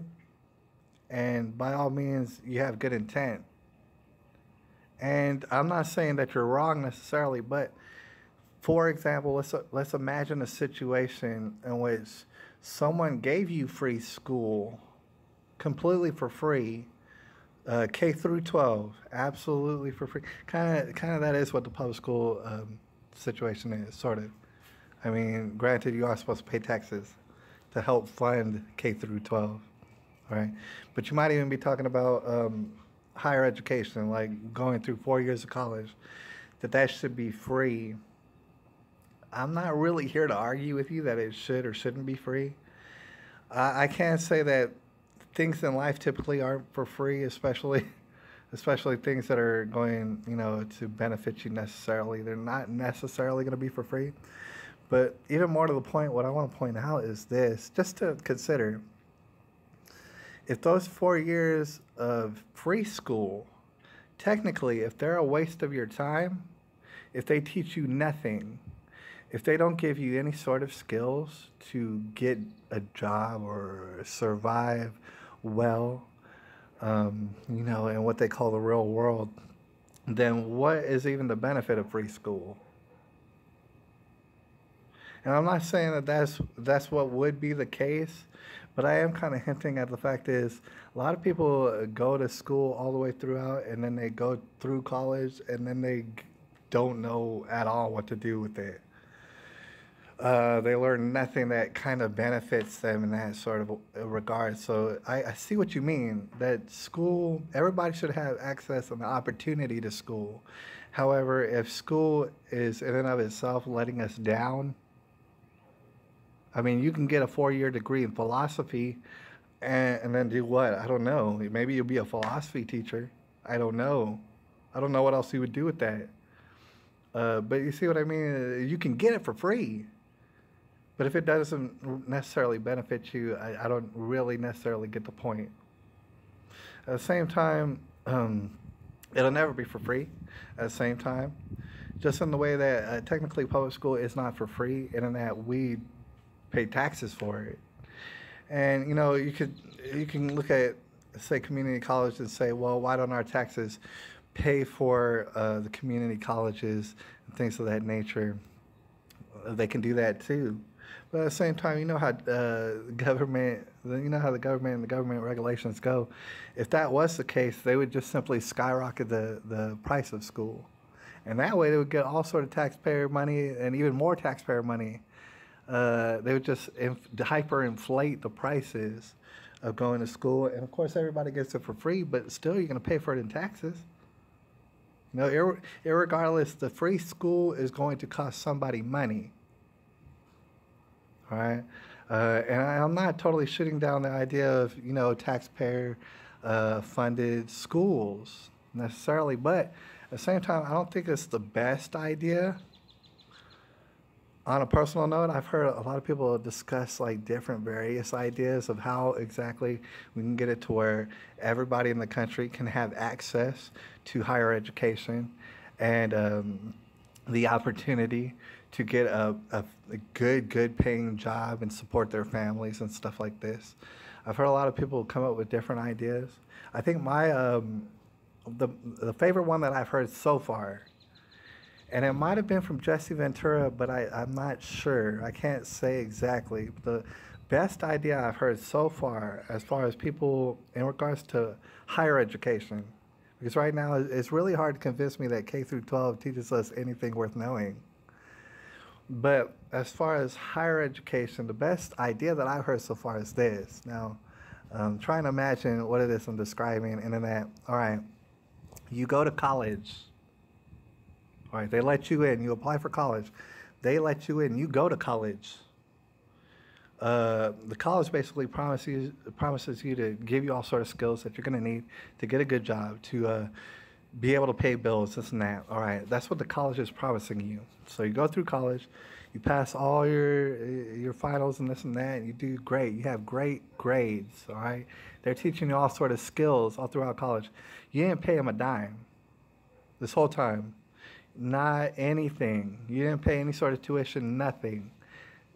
A: And by all means, you have good intent. And I'm not saying that you're wrong necessarily, but for example, let's imagine a situation in which someone gave you free school completely for free, K through 12, absolutely for free. Kind of that is what the public school situation is, sort of. I mean, granted, you are supposed to pay taxes to help fund K through 12, all right? But you might even be talking about higher education, like going through 4 years of college, that should be free. I'm not really here to argue with you that it should or shouldn't be free. I can't say that things in life typically aren't for free, especially things that are going, to benefit you necessarily. They're not necessarily going to be for free. But even more to the point, what I want to point out is this, just to consider, if those 4 years of free school, technically, if they're a waste of your time, if they teach you nothing, if they don't give you any sort of skills to get a job or survive well, in what they call the real world, then what is even the benefit of free school? And I'm not saying that that's what would be the case, but I am kind of hinting at the fact is a lot of people go to school all the way throughout, and then they go through college, and then they don't know at all what to do with it. They learn nothing that kind of benefits them in that sort of regard. So I see what you mean, that school, everybody should have access and the opportunity to school. However, if school is in and of itself letting us down, I mean, you can get a 4-year degree in philosophy and then do what? I don't know. Maybe you'll be a philosophy teacher. I don't know. I don't know what else you would do with that. But you see what I mean? You can get it for free. But if it doesn't necessarily benefit you, I don't really necessarily get the point. At the same time, it'll never be for free. At the same time, just in the way that technically public school is not for free, and in that we pay taxes for it. And you can look at, say, community college and say, well, why don't our taxes pay for the community colleges and things of that nature? They can do that too. But at the same time, how the government and the government regulations go. If that was the case, they would just simply skyrocket the price of school. And that way they would get all sort of taxpayer money and even more taxpayer money. They would just hyperinflate the prices of going to school. And of course, everybody gets it for free, but still, you're going to pay for it in taxes. You know, irregardless, the free school is going to cost somebody money. All right. And I'm not totally shooting down the idea of, you know, taxpayer funded schools necessarily, but at the same time, I don't think it's the best idea. On a personal note, I've heard a lot of people discuss like different various ideas of how exactly we can get it to where everybody in the country can have access to higher education and the opportunity to get a good paying job and support their families and stuff like this. I've heard a lot of people come up with different ideas. I think the favorite one that I've heard so far, and it might have been from Jesse Ventura, but I'm not sure. I can't say exactly. The best idea I've heard so far as people in regards to higher education, because right now it's really hard to convince me that K through 12 teaches us anything worth knowing. But as far as higher education, the best idea that I've heard so far is this. Now, trying to imagine what it is I'm describing, and then that, all right, you go to college. All right, they let you in. You apply for college. They let you in. You go to college. The college basically promises you to give you all sort of skills that you're going to need to get a good job, to be able to pay bills, this and that. All right, that's what the college is promising you. So you go through college, you pass all your finals and this and that, and you do great. You have great grades. All right, they're teaching you all sort of skills all throughout college. You didn't pay them a dime this whole time. Not anything. You didn't pay any sort of tuition, nothing.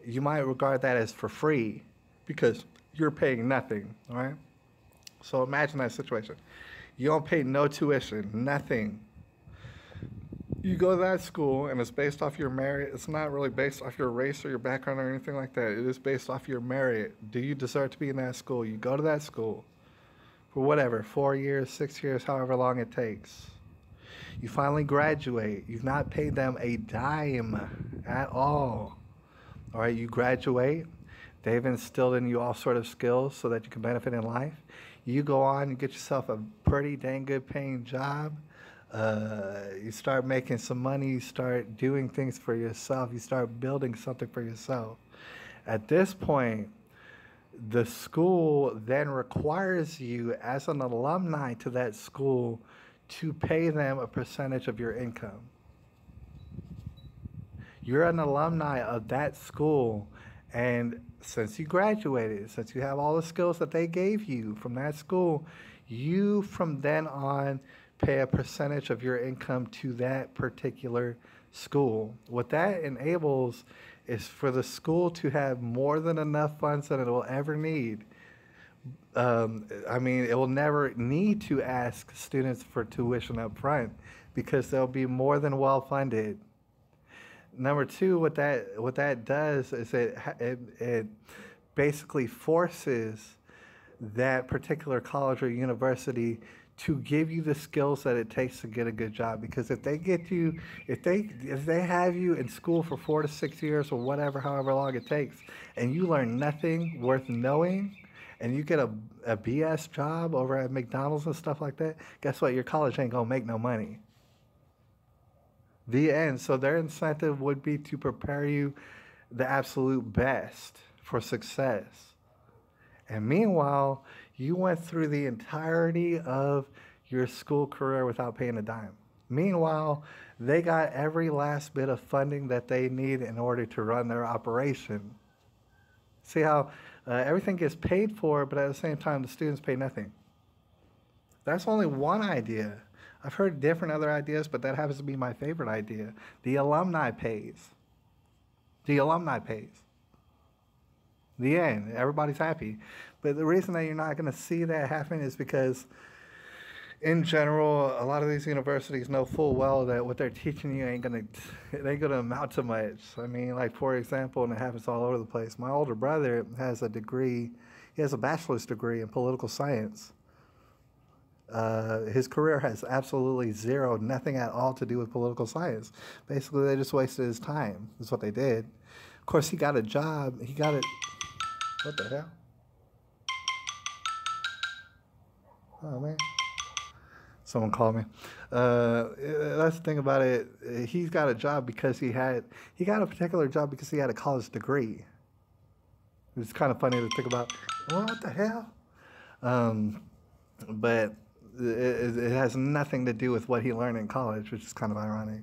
A: You might regard that as for free because you're paying nothing, all right? So imagine that situation. You don't pay no tuition, nothing. You go to that school and it's based off your merit. It's not really based off your race or your background or anything like that. It is based off your merit. Do you deserve to be in that school? You go to that school for whatever, 4 years, 6 years, however long it takes. You finally graduate. You've not paid them a dime at all. All right, you graduate. They've instilled in you all sort of skills so that you can benefit in life. You go on, you get yourself a pretty dang good paying job. You start making some money. You start doing things for yourself. You start building something for yourself. At this point, the school then requires you as an alumni to that school to pay them a percentage of your income. You're an alumni of that school, and since you graduated, since you have all the skills that they gave you from that school, you from then on pay a percentage of your income to that particular school. What that enables is for the school to have more than enough funds that it will ever need. I mean, it will never need to ask students for tuition up front because they'll be more than well funded. Number two, what that does is it basically forces that particular college or university to give you the skills that it takes to get a good job. Because if they have you in school for 4 to 6 years or whatever, however long it takes, and you learn nothing worth knowing, and you get a BS job over at McDonald's and stuff like that, guess what? Your college ain't gonna make no money. The end. So their incentive would be to prepare you the absolute best for success. And meanwhile, you went through the entirety of your school career without paying a dime. Meanwhile, they got every last bit of funding that they need in order to run their operation. See how everything gets paid for, but at the same time, the students pay nothing. That's only one idea. I've heard different other ideas, but that happens to be my favorite idea. The alumni pays. The alumni pays. The end. Everybody's happy. But the reason that you're not going to see that happen is because, in general, a lot of these universities know full well that what they're teaching you ain't going to amount to much. I mean, like, for example, and it happens all over the place, my older brother has a degree, he has a bachelor's degree in political science. His career has absolutely nothing at all to do with political science. Basically, they just wasted his time. That's what they did. Of course, he got a job. What the hell? Oh man, someone called me. That's the thing about it. He's got a job because he got a particular job because he had a college degree. It's kind of funny to think about. What the hell? Um, but it has nothing to do with what he learned in college, which is kind of ironic.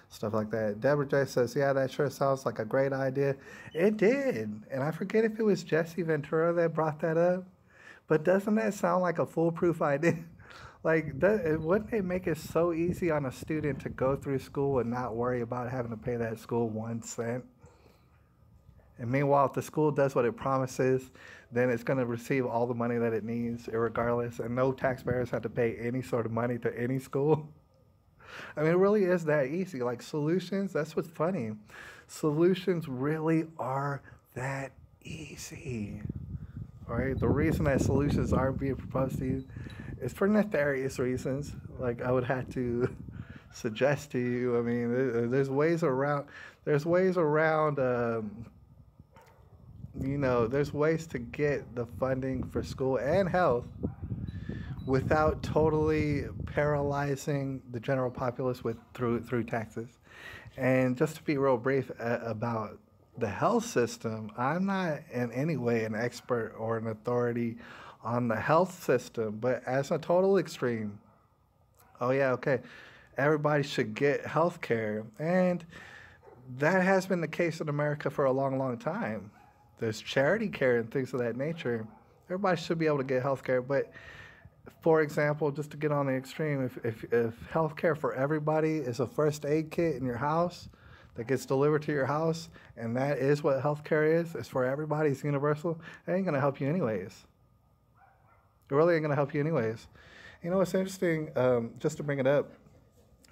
A: Stuff like that. Deborah J says, yeah, that sure sounds like a great idea. It did. And I forget if it was Jesse Ventura that brought that up. But doesn't that sound like a foolproof idea? Like, wouldn't it make it so easy on a student to go through school and not worry about having to pay that school 1 cent? And meanwhile, if the school does what it promises, then it's going to receive all the money that it needs, regardless, and no taxpayers have to pay any sort of money to any school. I mean, it really is that easy. Like, solutions, that's what's funny. Solutions really are that easy. All right? The reason that solutions aren't being proposed to you is for nefarious reasons. Like, I would have to suggest to you, I mean, there's ways around, there's ways around, there's ways to get the funding for school and health without totally paralyzing the general populace through taxes. And just to be real brief about the health system, I'm not in any way an expert or an authority on the health system, but as a total extreme, oh yeah, okay, everybody should get health care. And that has been the case in America for a long, long time. There's charity care and things of that nature. Everybody should be able to get health care, but for example, just to get on the extreme, if health care for everybody is a first aid kit in your house that gets delivered to your house, and that is what health care is, it's for everybody, it's universal, it ain't going to help you anyways. It really ain't going to help you anyways. You know what's interesting, just to bring it up,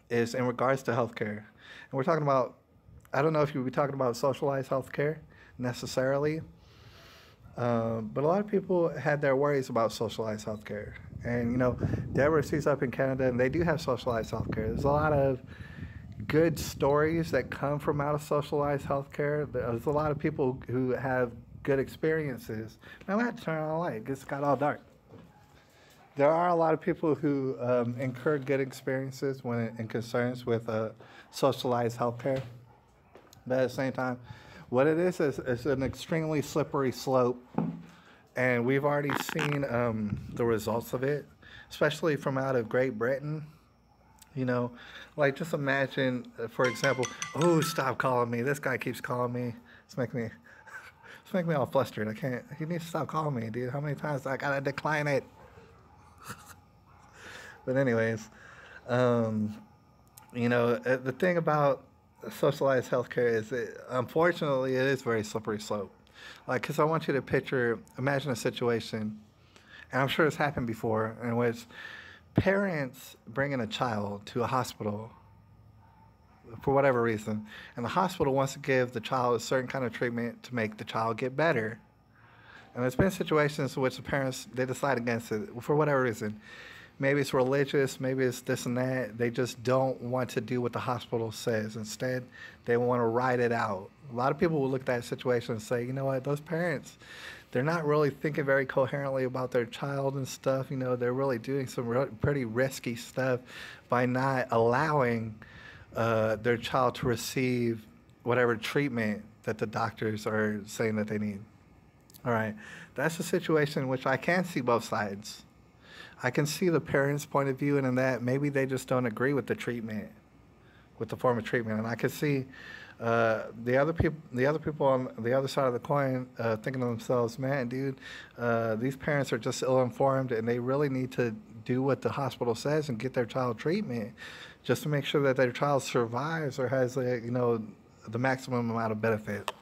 A: is in regards to health care. And we're talking about, I don't know if you would be talking about socialized health care necessarily, but a lot of people had their worries about socialized health care. And, Deborah sees up in Canada, and they do have socialized health care. There's a lot of good stories that come from out of socialized health care. There's a lot of people who have good experiences. Now, I had to turn on the light. It just got all dark. There are a lot of people who incur good experiences when in concerns with socialized health care. But at the same time, what it is an extremely slippery slope. And we've already seen the results of it, especially from out of Great Britain. Like just imagine, for example, oh, stop calling me. This guy keeps calling me. It's making me all flustered. I can't, he needs to stop calling me, dude. How many times I gotta decline it? But anyways, the thing about socialized healthcare is unfortunately, it is very slippery slope. Like, because I want you to imagine a situation, and I'm sure it's happened before, in which parents bring in a child to a hospital for whatever reason, and the hospital wants to give the child a certain kind of treatment to make the child get better. And there's been situations in which the parents, they decide against it for whatever reason. Maybe it's religious, maybe it's this and that. They just don't want to do what the hospital says. Instead, they want to ride it out. A lot of people will look at that situation and say, you know what, those parents, they're not really thinking very coherently about their child and stuff. They're really doing some pretty risky stuff by not allowing their child to receive whatever treatment that the doctors are saying that they need. All right, that's a situation in which I can see both sides. I can see the parents' point of view, and in that maybe they just don't agree with the treatment, with the form of treatment. And I can see the other people on the other side of the coin thinking to themselves, man, dude, these parents are just ill-informed, and they really need to do what the hospital says and get their child treatment just to make sure that their child survives or has the maximum amount of benefit.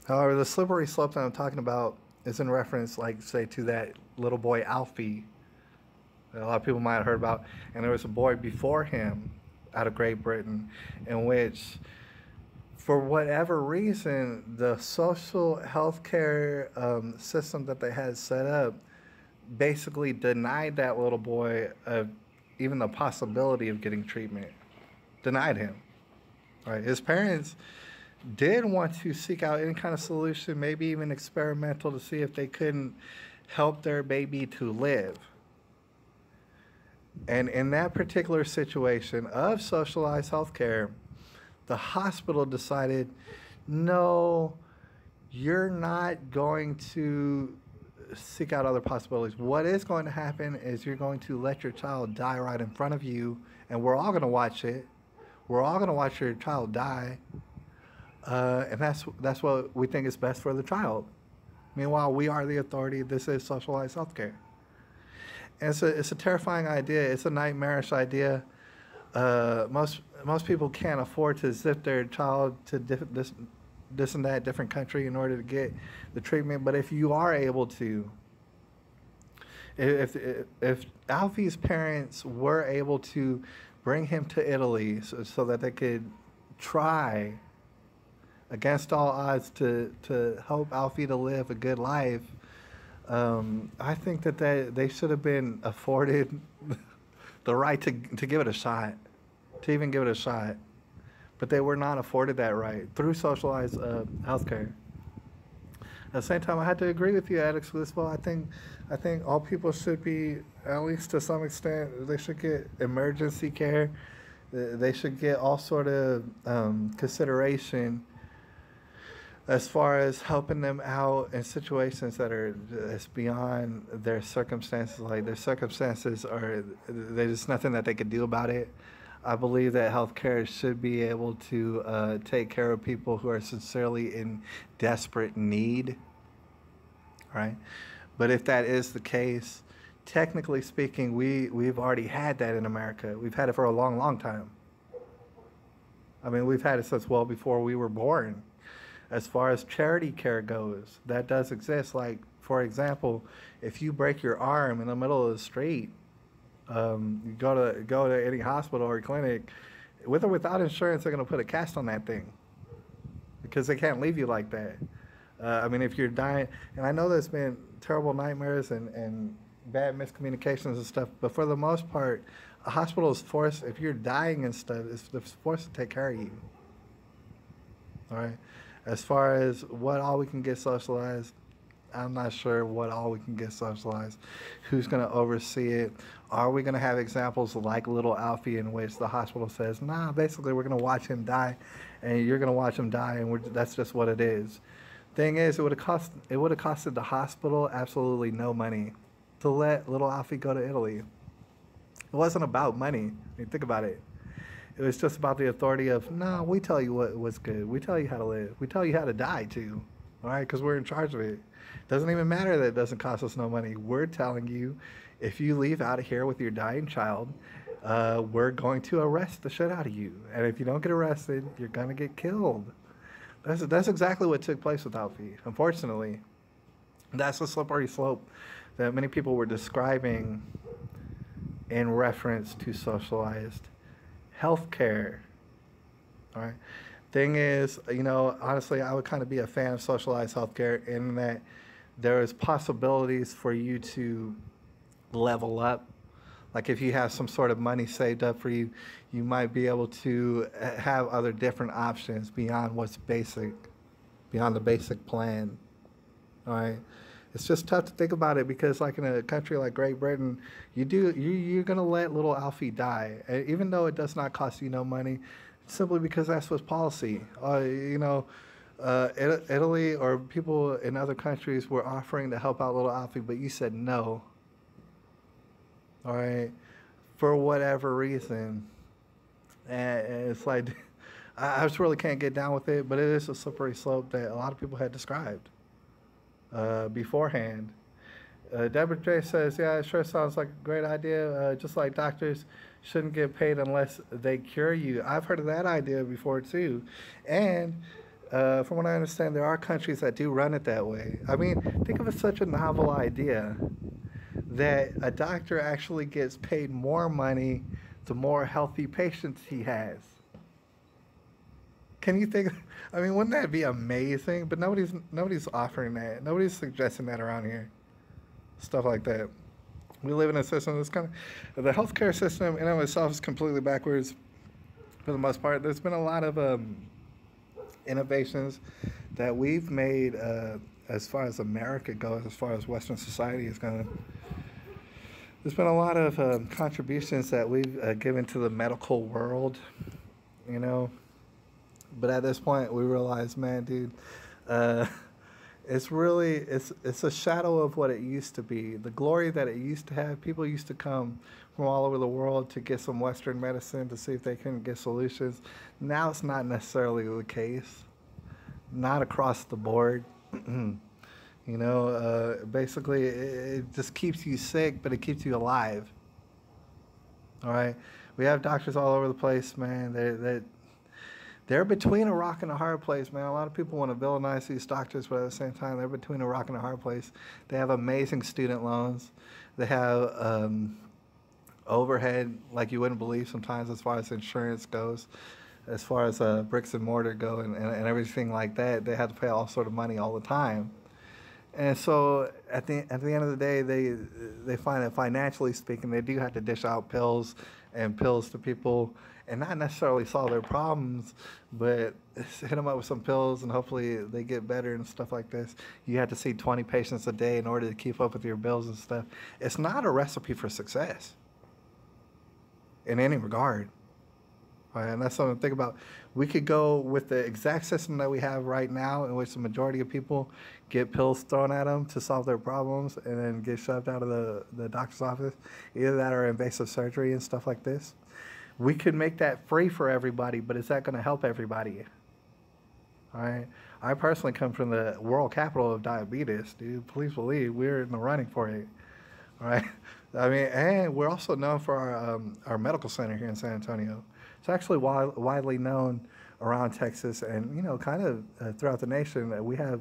A: However, the slippery slope that I'm talking about is in reference, like, say, to that little boy Alfie that a lot of people might have heard about. And there was a boy before him out of Great Britain in which, for whatever reason, the social health care system that they had set up basically denied that little boy even the possibility of getting treatment. Denied him. Right? His parents did want to seek out any kind of solution, maybe even experimental, to see if they couldn't help their baby to live. And in that particular situation of socialized healthcare, the hospital decided, no, you're not going to seek out other possibilities. What is going to happen is you're going to let your child die right in front of you, and we're all going to watch it. We're all going to watch your child die, and that's what we think is best for the child. Meanwhile, we are the authority. This is socialized healthcare. And it's a terrifying idea. It's a nightmarish idea. Most people can't afford to zip their child to this and that different country in order to get the treatment. But if you are able to, if Alfie's parents were able to bring him to Italy so that they could try against all odds to help Alfie to live a good life, I think that they should have been afforded the right to give it a shot, to even give it a shot. But they were not afforded that right through socialized healthcare. At the same time, I had to agree with you, Addicts Whistle. I think all people should be, at least to some extent, they should get emergency care. They should get all sort of consideration as far as helping them out in situations that are just beyond their circumstances. Like their circumstances are, there's just nothing that they could do about it. I believe that healthcare should be able to take care of people who are sincerely in desperate need, right? But if that is the case, technically speaking, we've already had that in America. We've had it for a long, long time. I mean, we've had it since well before we were born. As far as charity care goes, that does exist. Like, for example, if you break your arm in the middle of the street, you go to any hospital or clinic, with or without insurance, they're going to put a cast on that thing because they can't leave you like that. I mean, if you're dying, and I know there's been terrible nightmares and bad miscommunications and stuff, but for the most part, a hospital is forced, if you're dying and stuff, it's forced to take care of you. All right? As far as what all we can get socialized, I'm not sure what all we can get socialized. Who's going to oversee it? Are we going to have examples like little Alfie in which the hospital says, nah, basically we're going to watch him die, and you're going to watch him die, and that's just what it is. Thing is, it would have costed the hospital absolutely no money to let little Alfie go to Italy. It wasn't about money. I mean, think about it. It was just about the authority of, no, we tell you what's good. We tell you how to live. We tell you how to die, too. All right? Because we're in charge of it. Doesn't even matter that it doesn't cost us no money. We're telling you, if you leave out of here with your dying child, we're going to arrest the shit out of you. And if you don't get arrested, you're going to get killed. That's exactly what took place with Alfie, unfortunately. That's the slippery slope that many people were describing in reference to socialized healthcare. All right. Thing is, honestly, I would kind of be a fan of socialized healthcare in that there is possibilities for you to level up. Like if you have some sort of money saved up for you, you might be able to have other different options beyond what's basic, beyond the basic plan. All right. It's just tough to think about it because, like in a country like Great Britain, you're gonna let little Alfie die, even though it does not cost you no money, simply because that's what's policy. Italy or people in other countries were offering to help out little Alfie, but you said no. All right, for whatever reason, and it's like I just really can't get down with it. But it is a slippery slope that a lot of people had described beforehand. Deborah J says, yeah, it sure sounds like a great idea. Just like doctors shouldn't get paid unless they cure you. I've heard of that idea before too. And from what I understand, there are countries that do run it that way. I mean, think of it such a novel idea that a doctor actually gets paid more money the more healthy patients he has. Can you think? I mean, wouldn't that be amazing? But nobody's offering that. Nobody's suggesting that around here. Stuff like that. We live in a system that's the healthcare system in and of itself is completely backwards for the most part. There's been a lot of innovations that we've made as far as America goes, as far as Western society is going. There's been a lot of contributions that we've given to the medical world, you know. But at this point, we realize, man, dude, uh, it's a shadow of what it used to be. The glory that it used to have. People used to come from all over the world to get some Western medicine to see if they can get solutions. Now it's not necessarily the case. Not across the board. Basically, it just keeps you sick, but it keeps you alive. All right, we have doctors all over the place, man. They're between a rock and a hard place, man. A lot of people want to villainize these doctors, but at the same time, they're between a rock and a hard place. They have amazing student loans. They have overhead like you wouldn't believe sometimes as far as insurance goes, as far as bricks and mortar go, and everything like that. They have to pay all sort of money all the time. And so at the end of the day, they find that financially speaking, they do have to dish out pills and pills to people, and not necessarily solve their problems, but hit them up with some pills and hopefully they get better and stuff like this. You have to see 20 patients a day in order to keep up with your bills and stuff. It's not a recipe for success in any regard. Right, and that's something to think about. We could go with the exact system that we have right now, in which the majority of people get pills thrown at them to solve their problems and then get shoved out of the doctor's office. Either that or invasive surgery and stuff like this. We could make that free for everybody, but is that going to help everybody? All right. I personally come from the world capital of diabetes, dude. Please believe we're in the running for it. All right. I mean, and we're also known for our medical center here in San Antonio. It's actually widely known around Texas and, kind of throughout the nation that we have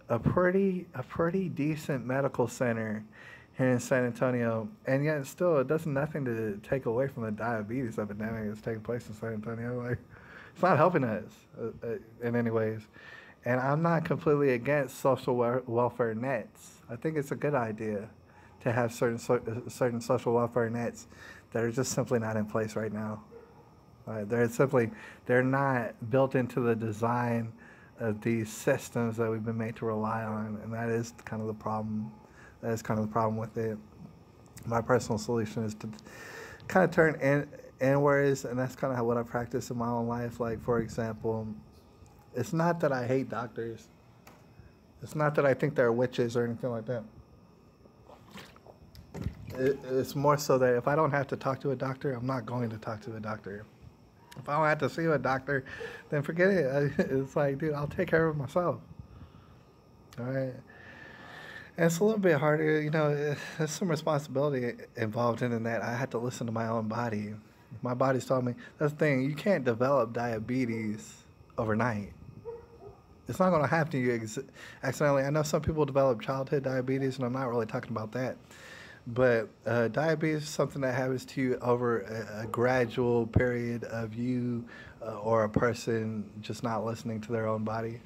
A: a pretty decent medical center here in San Antonio. And yet still, it does nothing to take away from the diabetes epidemic that's taking place in San Antonio. Like, it's not helping us in any ways. And I'm not completely against social welfare nets. I think it's a good idea to have certain social welfare nets that are just simply not in place right now. They're not built into the design of these systems that we've been made to rely on, and that is kind of the problem. That is kind of the problem with it. My personal solution is to kind of turn inwards, and that's kind of what I practice in my own life. Like, for example, it's not that I hate doctors. It's not that I think they're witches or anything like that. It's more so that if I don't have to talk to a doctor, I'm not going to talk to a doctor. If I don't have to see a doctor, then forget it. It's like, dude, I'll take care of myself. All right. And it's a little bit harder, there's some responsibility involved in that. I had to listen to my own body. My body's telling me, that's the thing, you can't develop diabetes overnight. It's not going to happen to you accidentally. I know some people develop childhood diabetes, and I'm not really talking about that. But diabetes is something that happens to you over a gradual period of you or a person just not listening to their own body.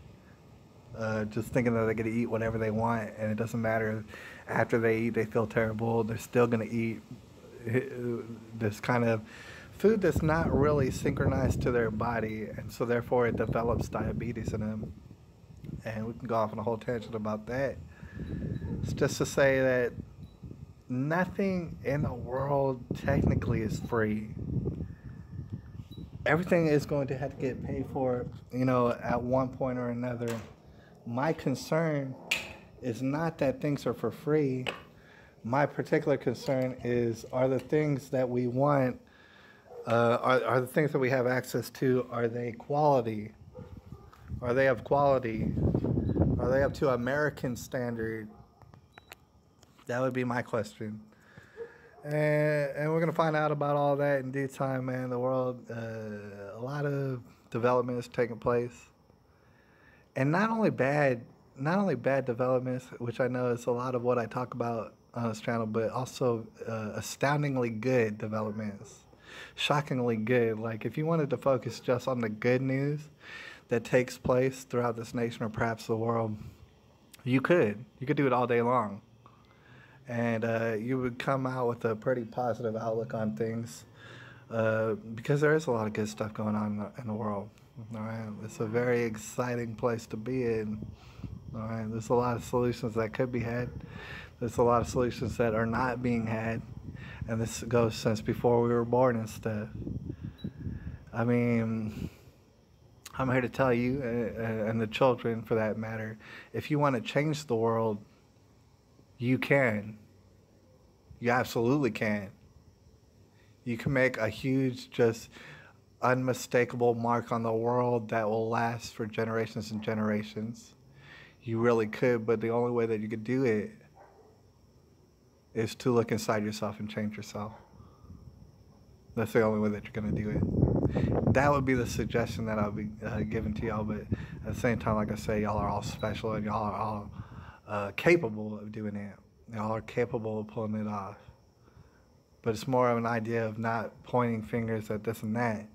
A: Just thinking that they're going to eat whatever they want, and it doesn't matter. After they eat, they feel terrible. They're still going to eat this kind of food that's not really synchronized to their body, and so therefore it develops diabetes in them. And we can go off on a whole tangent about that. It's just to say that nothing in the world technically is free. Everything is going to have to get paid for, at one point or another. My concern is not that things are for free. My particular concern is, are the things that we want, are the things that we have access to, are they quality? Are they of quality? Are they up to American standard? That would be my question. And we're going to find out about all that in due time, man. The world, a lot of development is taking place. And not only bad developments, which I know is a lot of what I talk about on this channel, but also astoundingly good developments. Shockingly good. Like, if you wanted to focus just on the good news that takes place throughout this nation or perhaps the world, you could. You could do it all day long. And you would come out with a pretty positive outlook on things because there is a lot of good stuff going on in the world. All right, it's a very exciting place to be in. All right, there's a lot of solutions that could be had. There's a lot of solutions that are not being had, and this goes since before we were born and stuff. I mean, I'm here to tell you, and the children for that matter, if you want to change the world, you can. You absolutely can. You can make a huge, just unmistakable mark on the world that will last for generations and generations. You really could, but the only way that you could do it is to look inside yourself and change yourself. That's the only way that you're going to do it. That would be the suggestion that I'll be giving to y'all, but at the same time, like I say, y'all are all special and y'all are all capable of doing it. Y'all are capable of pulling it off. But it's more of an idea of not pointing fingers at this and that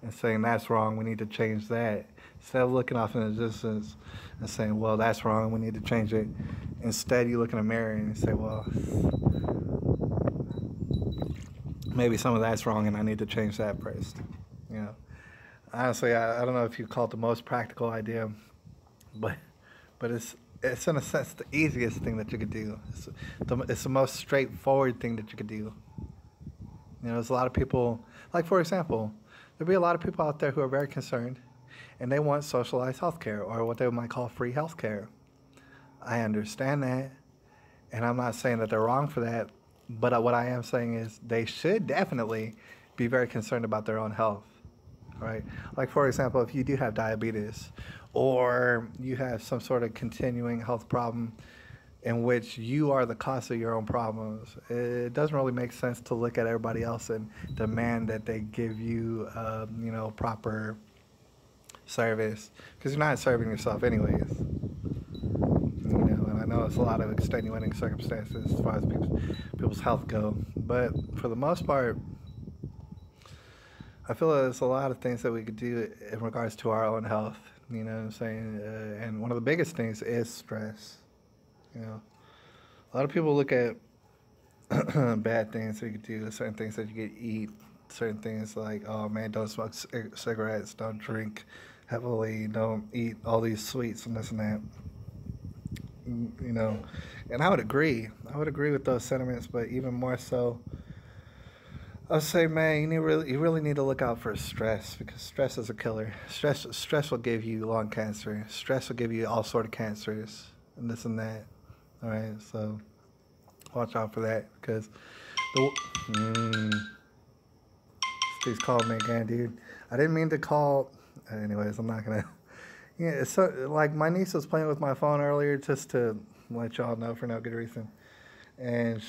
A: and saying that's wrong, we need to change that. Instead of looking off in the distance and saying, well, that's wrong, we need to change it. Instead, you look in a mirror and you say, well, maybe some of that's wrong and I need to change that first. You know, honestly, I don't know if you call it the most practical idea, but it's in a sense the easiest thing that you could do. It's the most straightforward thing that you could do. You know, there's a lot of people, like for example, there'll be a lot of people out there who are very concerned and they want socialized healthcare or what they might call free healthcare. I understand that, and I'm not saying that they're wrong for that, but what I am saying is they should definitely be very concerned about their own health, right? Like for example, if you do have diabetes or you have some sort of continuing health problem in which you are the cause of your own problems, it doesn't really make sense to look at everybody else and demand that they give you, proper service, because you're not serving yourself anyways. You know, and I know it's a lot of extenuating circumstances as far as people's health go, but for the most part, I feel there's a lot of things that we could do in regards to our own health. You know what I'm saying? And one of the biggest things is stress. You know, a lot of people look at bad things that you could do, certain things that you could eat, certain things like, oh man, don't smoke cigarettes, don't drink heavily, don't eat all these sweets and this and that. You know, and I would agree. With those sentiments, but even more so, I'll say, man, you really need to look out for stress, because stress is a killer. Stress will give you lung cancer. Stress will give you all sort of cancers and this and that. All right, so watch out for that, because Steve's calling me again, dude. I didn't mean to call. Anyways, I'm not gonna. Yeah, it's so, like my niece was playing with my phone earlier just to let y'all know for no good reason, and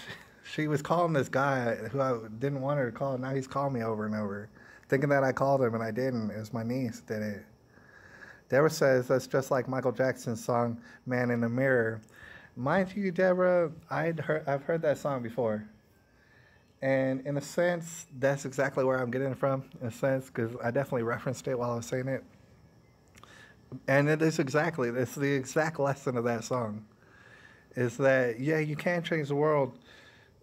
A: she was calling this guy who I didn't want her to call. Now he's called me over and over, thinking that I called him, and I didn't. It was my niece that did it. Deborah says that's just like Michael Jackson's song "Man in the Mirror." Mind you, Deborah, I've heard that song before, and in a sense, that's exactly where I'm getting it from. In a sense, because I definitely referenced it while I was saying it, and it's the exact lesson of that song. Is that, yeah, you can change the world.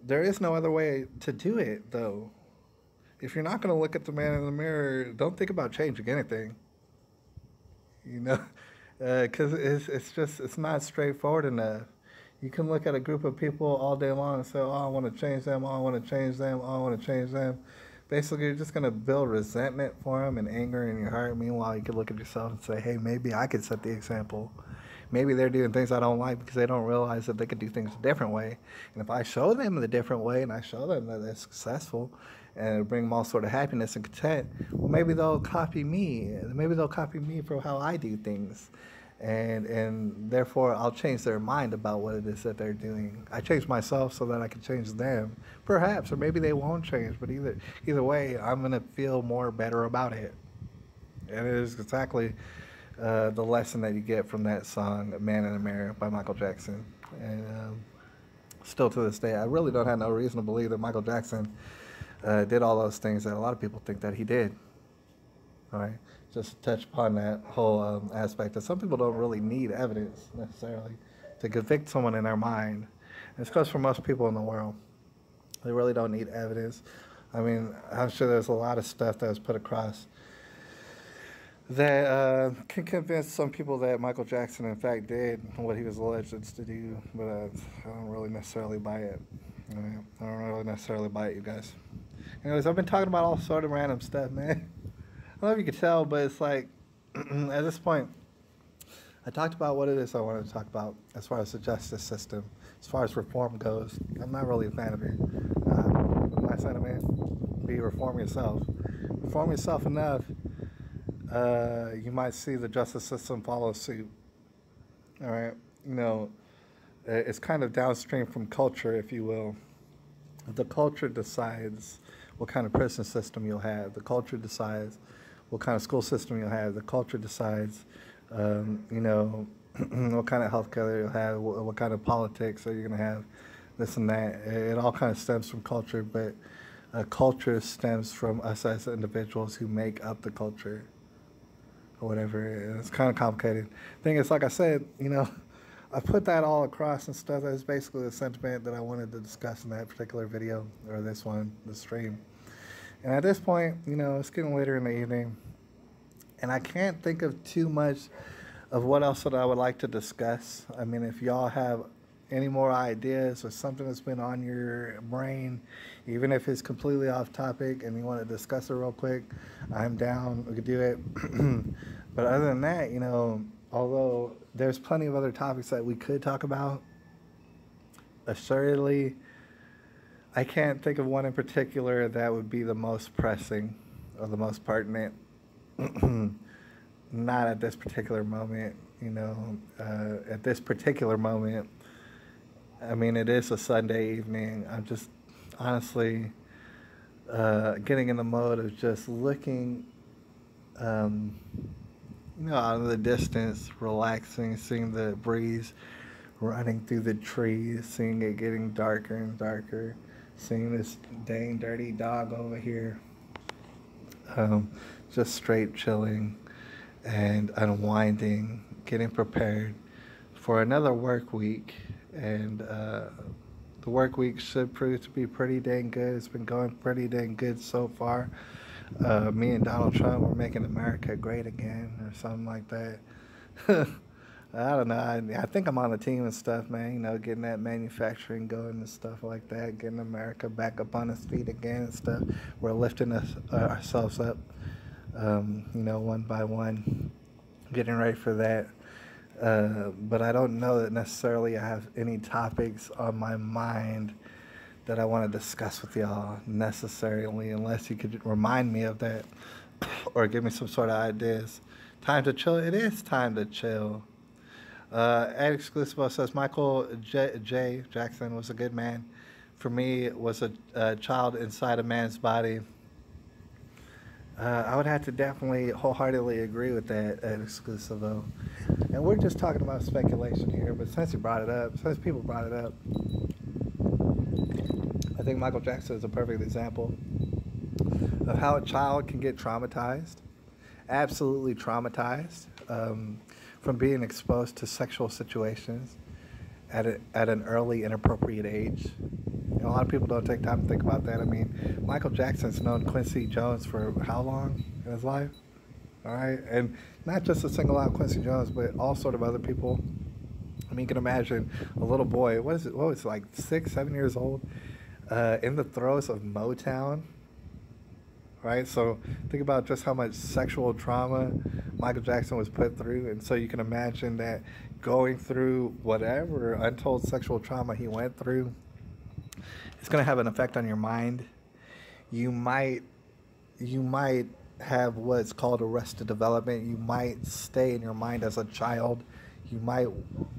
A: There is no other way to do it, though. If you're not going to look at the man in the mirror, don't think about changing anything. You know, because it's not straightforward enough. You can look at a group of people all day long and say, oh, I want to change them, oh, I want to change them, oh, I want to change them. Basically, you're just going to build resentment for them and anger in your heart. Meanwhile, you could look at yourself and say, hey, maybe I could set the example. Maybe they're doing things I don't like because they don't realize that they could do things a different way. And if I show them the different way and I show them that they're successful and it'll bring them all sort of happiness and content, well, maybe they'll copy me. Maybe they'll copy me for how I do things. And therefore, I'll change their mind about what it is that they're doing. I change myself so that I can change them, perhaps, or maybe they won't change. But either way, I'm going to feel more better about it. And it is exactly the lesson that you get from that song, "Man in the Mirror" by Michael Jackson. And still to this day, I really don't have no reason to believe that Michael Jackson did all those things that a lot of people think that he did. All right, just to touch upon that whole aspect that some people don't really need evidence necessarily to convict someone in their mind. And this goes for most people in the world. They really don't need evidence. I mean, I'm sure there's a lot of stuff that was put across that can convince some people that Michael Jackson, in fact, did what he was alleged to do, but I don't really necessarily buy it. I don't really necessarily buy it, you guys. Anyways, I've been talking about all sort of random stuff, man. I don't know if you could tell, but it's like, at this point, I talked about what it is I wanted to talk about as far as the justice system, as far as reform goes. I'm not really a fan of it. My sentiment, be reform yourself. Reform yourself enough, you might see the justice system follow suit. All right, it's kind of downstream from culture, if you will. The culture decides what kind of prison system you'll have. The culture decides what kind of school system you'll have. The culture decides, what kind of healthcare you'll have, what kind of politics are you going to have, this and that. It all kind of stems from culture, but culture stems from us as individuals who make up the culture or whatever. It's kind of complicated. Thing is, like I said, I put that all across and stuff. That's basically the sentiment that I wanted to discuss in that particular video, or this one, the stream. And at this point, it's getting later in the evening, and I can't think of too much of what else that I would like to discuss. I mean, if y'all have any more ideas or something that's been on your brain, even if it's completely off topic and you want to discuss it real quick, I'm down. We could do it. But other than that, although there's plenty of other topics that we could talk about, assuredly, I can't think of one in particular that would be the most pressing or the most pertinent. Not at this particular moment, at this particular moment. I mean, it is a Sunday evening. I'm just honestly getting in the mode of just looking, out of the distance, relaxing, seeing the breeze running through the trees, seeing it getting darker and darker, seeing this dang dirty dog over here, just straight chilling and unwinding, getting prepared for another work week. And the work week should prove to be pretty dang good. It's been going pretty dang good so far. Me and Donald Trump were making America great again, or something like that. I don't know. I think I'm on the team and stuff, man. Getting that manufacturing going and stuff like that, getting America back up on its feet again and stuff. We're lifting ourselves up, one by one, getting ready for that. But I don't know that necessarily I have any topics on my mind that I want to discuss with y'all necessarily, unless you could remind me of that or give me some sort of ideas. Time to chill. It is time to chill. Ed Exclusivo says Michael J. Jackson was a good man. For me, it was a child inside a man's body. I would have to definitely wholeheartedly agree with that, Ed Exclusivo. And we're just talking about speculation here, but since people brought it up, I think Michael Jackson is a perfect example of how a child can get traumatized, absolutely traumatized, from being exposed to sexual situations at an early, inappropriate age. A lot of people don't take time to think about that. I mean, Michael Jackson's known Quincy Jones for how long in his life? All right, and not just to single out Quincy Jones, but all sort of other people. I mean, you can imagine a little boy, what was it, like 6, 7 years old, in the throes of Motown, right? So think about just how much sexual trauma Michael Jackson was put through, and so you can imagine that going through whatever untold sexual trauma he went through, it's going to have an effect on your mind. You might have what's called arrested development. You might stay in your mind as a child. You might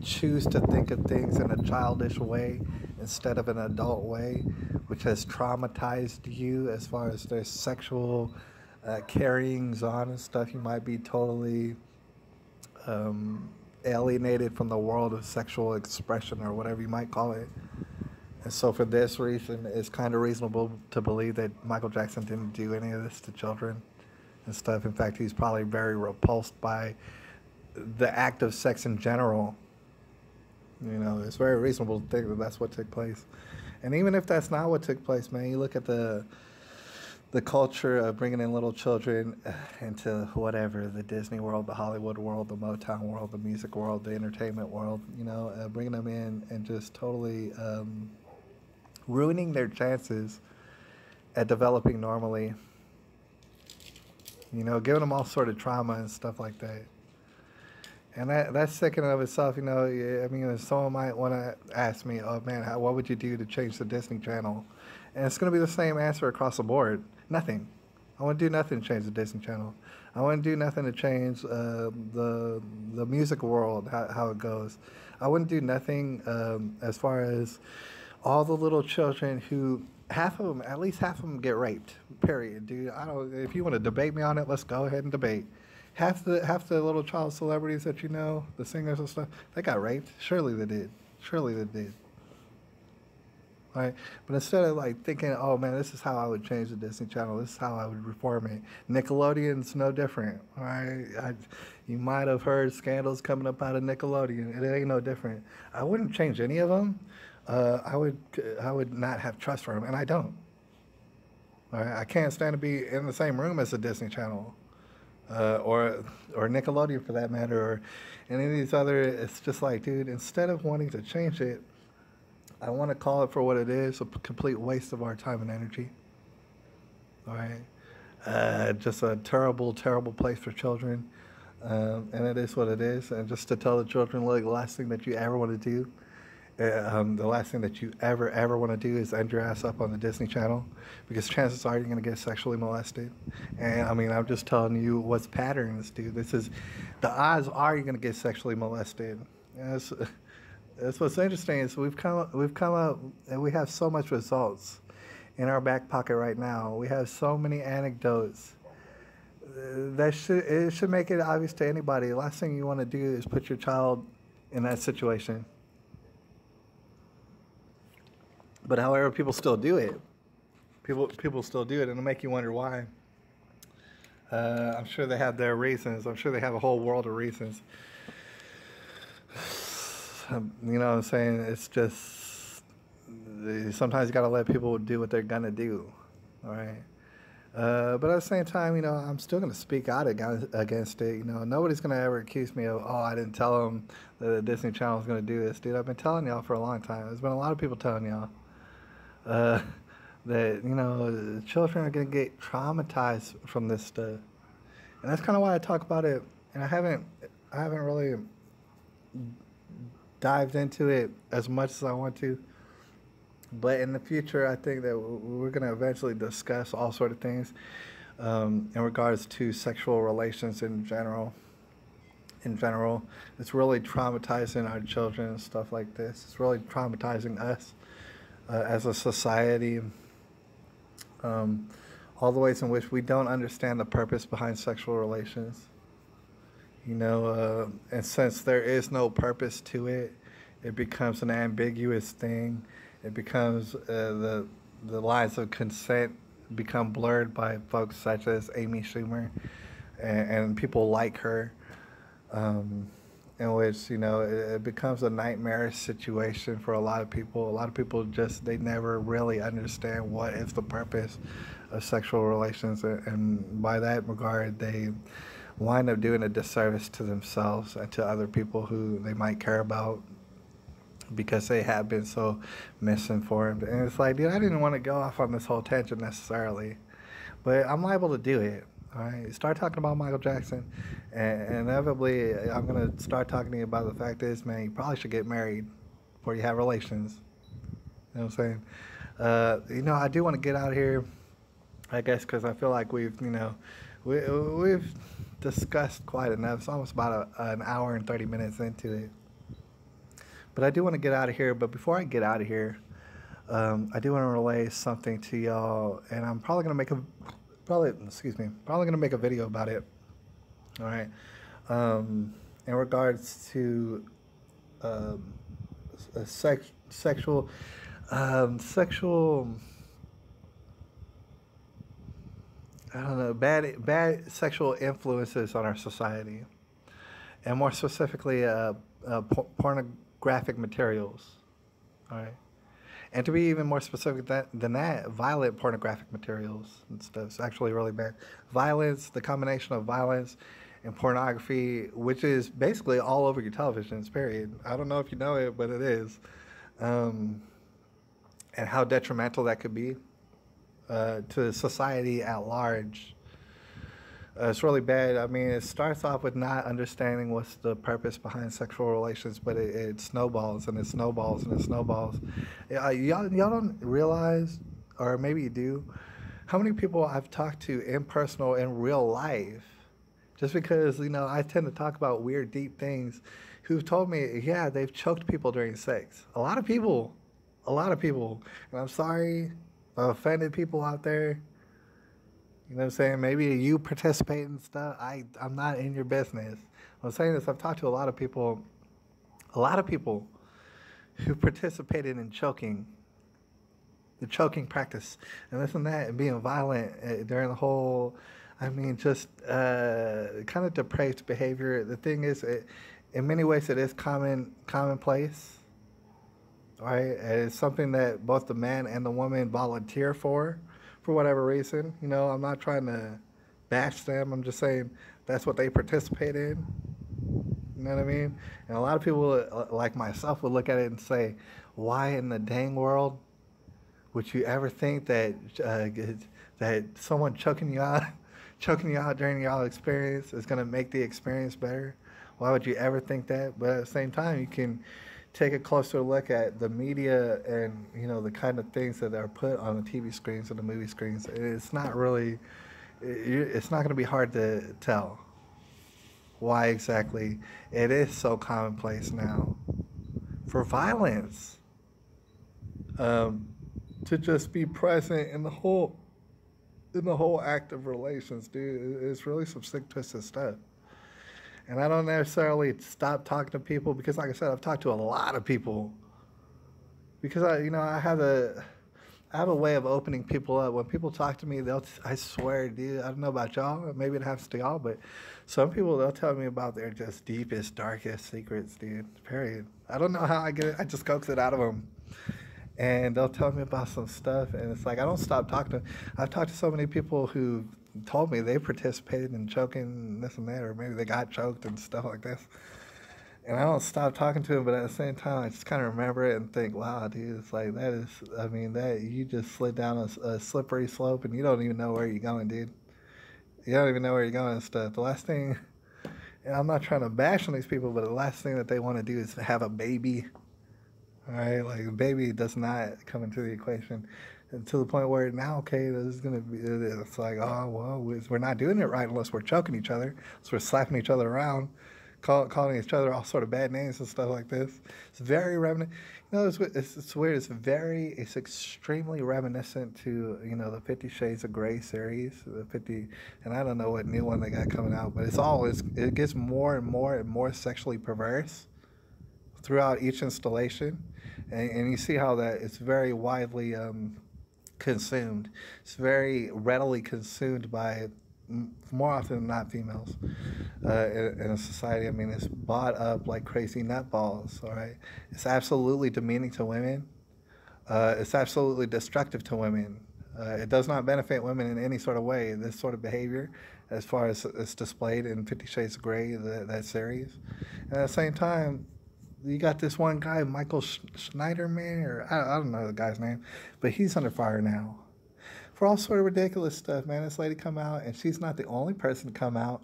A: choose to think of things in a childish way instead of an adult way, which has traumatized you as far as their sexual carryings on and stuff. You might be totally alienated from the world of sexual expression, or whatever you might call it. And so for this reason, it's kind of reasonable to believe that Michael Jackson didn't do any of this to children and stuff. In fact, he's probably very repulsed by the act of sex in general. It's very reasonable to think that that's what took place. And even if that's not what took place, man, you look at the the culture of bringing in little children into whatever, the Disney world, the Hollywood world, the Motown world, the music world, the entertainment world, bringing them in and just totally ruining their chances at developing normally, giving them all sort of trauma and stuff like that. And that's sick in and of itself, I mean, someone might want to ask me, oh man, what would you do to change the Disney Channel? And it's going to be the same answer across the board. Nothing. I wouldn't do nothing to change the Disney Channel. I wouldn't do nothing to change the music world, how it goes. I wouldn't do nothing as far as all the little children who, at least half of them get raped, period, dude. If you want to debate me on it, let's go ahead and debate. Half the little child celebrities that the singers and stuff, they got raped. Surely they did. Surely they did. Right? But instead of thinking, oh man, this is how I would change the Disney Channel, this is how I would reform it. Nickelodeon's no different. Right? You might have heard scandals coming up out of Nickelodeon. It ain't no different. I wouldn't change any of them. I would not have trust for them, and I don't. Right? I can't stand to be in the same room as the Disney Channel. Or Nickelodeon for that matter, or any of these other. It's just dude, instead of wanting to change it, I want to call it for what it is, a complete waste of our time and energy. All right? Just a terrible, terrible place for children, and it is what it is. And just to tell the children, look, the last thing that you ever want to do, the last thing that you ever want to do is end your ass up on the Disney Channel, because chances are you're going to get sexually molested. And I mean, I'm just telling you what's patterns, dude. The odds are you're going to get sexually molested. That's what's interesting is we've come up and we have so much results in our back pocket right now. We have so many anecdotes that should make it obvious to anybody. The last thing you want to do is put your child in that situation. But however, people still do it. People still do it, and it'll make you wonder why. I'm sure they have their reasons. I'm sure they have a whole world of reasons. You know what I'm saying? It's just, sometimes you got to let people do what they're going to do. All right? But at the same time, I'm still going to speak out against it. Nobody's going to ever accuse me of, oh, I didn't tell them that the Disney Channel was going to do this. Dude, I've been telling y'all for a long time. There's been a lot of people telling y'all that, children are going to get traumatized from this stuff. And that's kind of why I talk about it. And I haven't really dived into it as much as I want to. But in the future, I think that we're going to eventually discuss all sort of things in regards to sexual relations in general. It's really traumatizing our children and stuff like this. It's really traumatizing us as a society. All the ways in which we don't understand the purpose behind sexual relations. And since there is no purpose to it, it becomes an ambiguous thing. It becomes the lines of consent become blurred by folks such as Amy Schumer and people like her, in which it becomes a nightmarish situation for a lot of people. A lot of people they never really understand what is the purpose of sexual relations, and by that regard, they wind up doing a disservice to themselves and to other people who they might care about, because they have been so misinformed. And it's dude, I didn't want to go off on this whole tangent necessarily, but I'm liable to do it. All right, start talking about Michael Jackson, and inevitably I'm gonna start talking to you about the fact is, man, you probably should get married before you have relations. You know what I'm saying? I do want to get out of here, I guess, because I feel like we've discussed quite enough. It's almost about an hour and 30 minutes into it. But I do want to get out of here. But before I get out of here, I do want to relay something to y'all, and I'm probably gonna make a video about it. All right, in regards to sexual. I don't know, bad sexual influences on our society, and more specifically, pornographic materials. All right, And to be even more specific than that, violent pornographic materials and stuff is actually really bad. Violence, the combination of violence and pornography, which is basically all over your televisions, period. I don't know if you know it, but it is. Um, and how detrimental that could be to society at large. It's really bad. I mean, it starts off with not understanding what's the purpose behind sexual relations, but it snowballs and it snowballs and it snowballs. Y'all don't realize, or maybe you do, how many people I've talked to in personal, in real life, just because, I tend to talk about weird, deep things, who've told me, yeah, they've choked people during sex. A lot of people. And I'm sorry if I offended people out there. You know what I'm saying? Maybe you participate in stuff. I'm not in your business. I'm saying this, I've talked to a lot of people who participated in the choking practice, and this and that, and being violent during the whole, just kind of depraved behavior. The thing is, in many ways, it is commonplace, right? It's something that both the man and the woman volunteer for whatever reason. I'm not trying to bash them. I'm just saying that's what they participate in. You know what I mean? And a lot of people, like myself, would look at it and say, why in the dang world would you ever think that that someone choking you out during your experience is going to make the experience better? Why would you ever think that? But at the same time, you can take a closer look at the media and the kind of things that are put on the TV screens and the movie screens. It's not going to be hard to tell why exactly it is so commonplace now for violence to just be present in the whole act of relations, dude. It's really some sick, twisted stuff. And I don't necessarily stop talking to people because, like I said, I've talked to a lot of people. Because I have a way of opening people up. When people talk to me, I swear, dude, I don't know about y'all. Maybe it happens to y'all, but some people, they'll tell me about their just deepest, darkest secrets, dude. Period. I don't know how I get it. I just coax it out of them. And they'll tell me about some stuff, and it's like I don't stop talking to them. I've talked to so many people who told me they participated in choking this and that, or maybe they got choked and stuff like this. And I don't stop talking to them, but at the same time, I just kind of remember it and think, wow, dude, it's like that you just slid down a slippery slope, and you don't even know where you're going, dude. You don't even know where you're going and stuff. The last thing, and I'm not trying to bash on these people, but the last thing that they want to do is have a baby. All right, like a baby does not come into the equation to the point where now, okay, this is gonna be. It's like, oh well, we're not doing it right unless we're choking each other, unless we're slapping each other around, calling each other all sort of bad names and stuff like this. It's very reminiscent. It's weird. It's extremely reminiscent to the 50 Shades of Grey series, and I don't know what new one they got coming out, but it gets more and more and more sexually perverse throughout each installation, and you see how that it's very widely consumed. It's very readily consumed by, more often than not, females in a society. It's bought up like crazy nutballs, all right? It's absolutely demeaning to women. It's absolutely destructive to women. It does not benefit women in any sort of way, this sort of behavior, as far as it's displayed in 50 Shades of Grey, that series. And at the same time, you got this one guy, Michael Schneiderman, or I don't know the guy's name, but he's under fire now for all sort of ridiculous stuff, man. This lady come out, and she's not the only person to come out,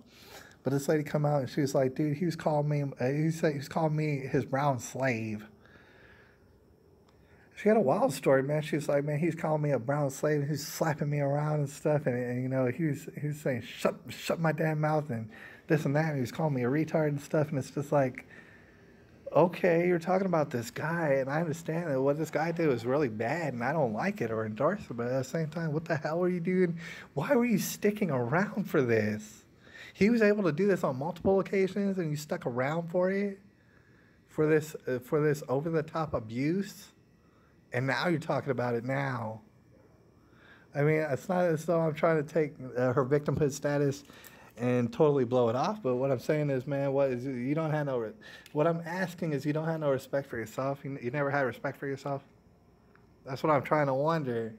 A: but this lady come out, and she was like, dude, he was calling me his brown slave. She had a wild story, man. She was like, man, he's calling me a brown slave, and he's slapping me around and stuff, and he was saying, shut my damn mouth, and this and that, and he was calling me a retard and stuff, and it's just like, okay, you're talking about this guy, and I understand that what this guy did was really bad, and I don't like it or endorse it, but at the same time, what the hell were you doing? Why were you sticking around for this? He was able to do this on multiple occasions, and you stuck around for it? For this over-the-top abuse? And now you're talking about it now. It's not as though I'm trying to take her victimhood status and totally blow it off. But what I'm saying is, man, what I'm asking is, you don't have no respect for yourself. You never had respect for yourself. That's what I'm trying to wonder.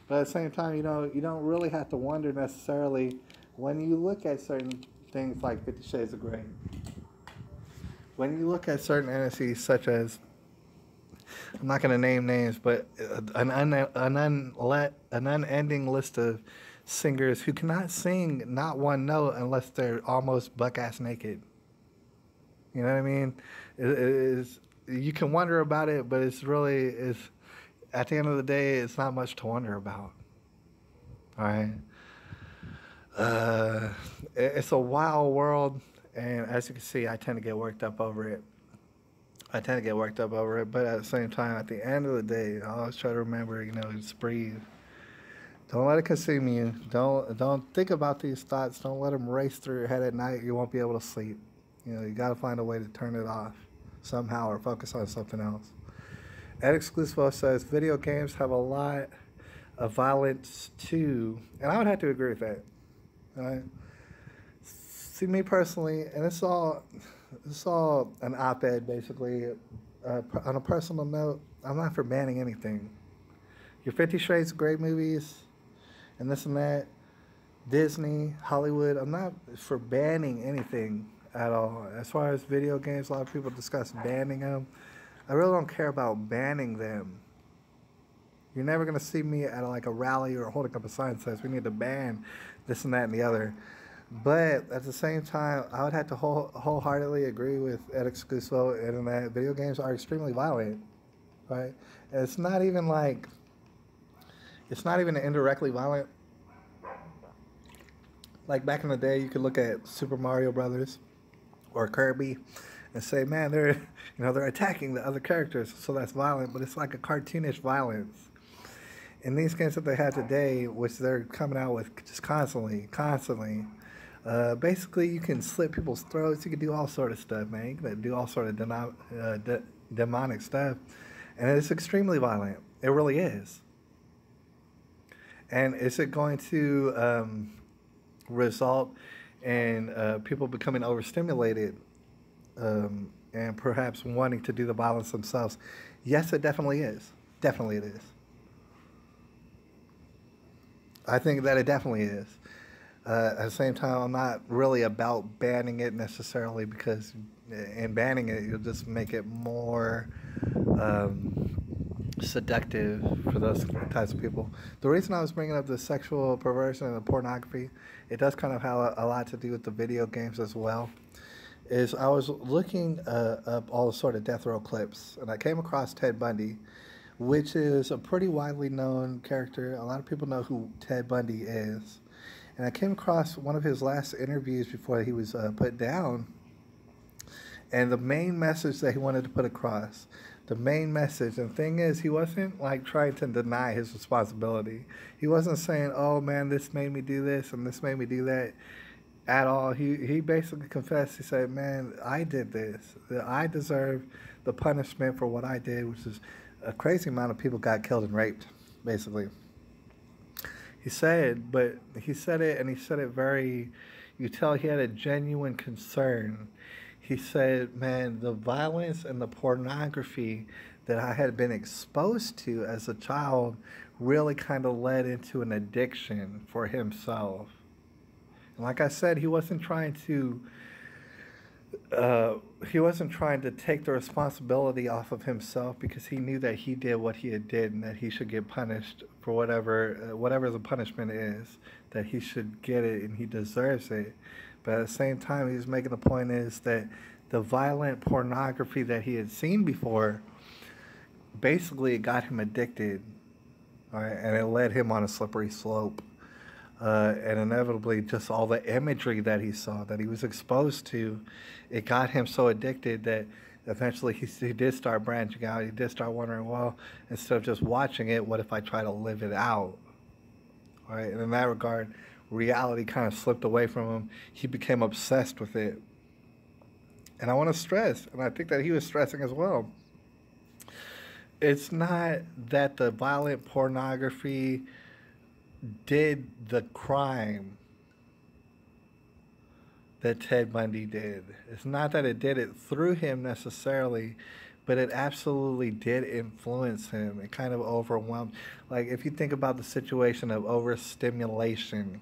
A: But at the same time, you don't really have to wonder necessarily when you look at certain things like 50 Shades of Grey. When you look at certain entities such as, I'm not going to name names, but an unending list of singers who cannot sing not one note unless they're almost buck ass naked. You know what I mean? It is, you can wonder about it, but it's at the end of the day, it's not much to wonder about. All right. Uh, it's a wild world, and as you can see, I tend to get worked up over it. But at the same time, at the end of the day, I always try to remember, just breathe. Don't let it consume you. Don't think about these thoughts. Don't let them race through your head at night. You won't be able to sleep. You got to find a way to turn it off somehow or focus on something else. Ed Exclusivo says video games have a lot of violence too, and I would have to agree with that. Right? See, me personally, and it's all an op-ed basically. On a personal note, I'm not for banning anything. Your 50 Shades of Grey movies and this and that, Disney, Hollywood, I'm not for banning anything at all. As far as video games, a lot of people discuss banning them. I really don't care about banning them. You're never going to see me at like a rally or holding up a sign that says we need to ban this and that and the other. But at the same time, I would have to wholeheartedly agree with Ed Exclusivo in that video games are extremely violent, right? And it's not even indirectly violent. Like back in the day, you could look at Super Mario Brothers or Kirby and say, man, they're attacking the other characters, so that's violent, but it's like a cartoonish violence. In these games that they have today, which they're coming out with just constantly, basically you can slit people's throats, you can do all sort of stuff, man. You can do all sort of demonic stuff, and it's extremely violent. It really is. And is it going to result in people becoming overstimulated and perhaps wanting to do the violence themselves? Yes, it definitely is. Definitely it is. I think that it definitely is. At the same time, I'm not really about banning it necessarily, because in banning it, you'll just make it more seductive for those types of people. The reason I was bringing up the sexual perversion and the pornography, it does kind of have a lot to do with the video games as well, is I was looking up all the sort of death row clips, and I came across Ted Bundy, which is a pretty widely known character. A lot of people know who Ted Bundy is. And I came across one of his last interviews before he was put down. And the main message that he wanted to put across, and the thing is, he wasn't like trying to deny his responsibility. He wasn't saying, oh man, this made me do this and this made me do that at all. He basically confessed. He said, man, I did this. I deserve the punishment for what I did, which is a crazy amount of people got killed and raped, basically. He said it, and he said it very, you tell he had a genuine concern. He said, man, the violence and the pornography that I had been exposed to as a child really kind of led into an addiction for himself. And like I said, he wasn't trying to take the responsibility off of himself, because he knew that he did what he had did and that he should get punished for whatever the punishment is, that he should get it and he deserves it. But at the same time, he's making the point is that the violent pornography that he had seen before, basically it got him addicted, all right, and it led him on a slippery slope. And inevitably, just all the imagery that he saw, that he was exposed to, it got him so addicted that eventually he did start branching out. He did start wondering, well, instead of just watching it, what if I try to live it out? All right, and in that regard, reality kind of slipped away from him. He became obsessed with it. And I want to stress, and I think that he was stressing as well, it's not that the violent pornography did the crime that Ted Bundy did. It's not that it did it through him necessarily, but it absolutely did influence him. It kind of overwhelmed. Like, if you think about the situation of overstimulation,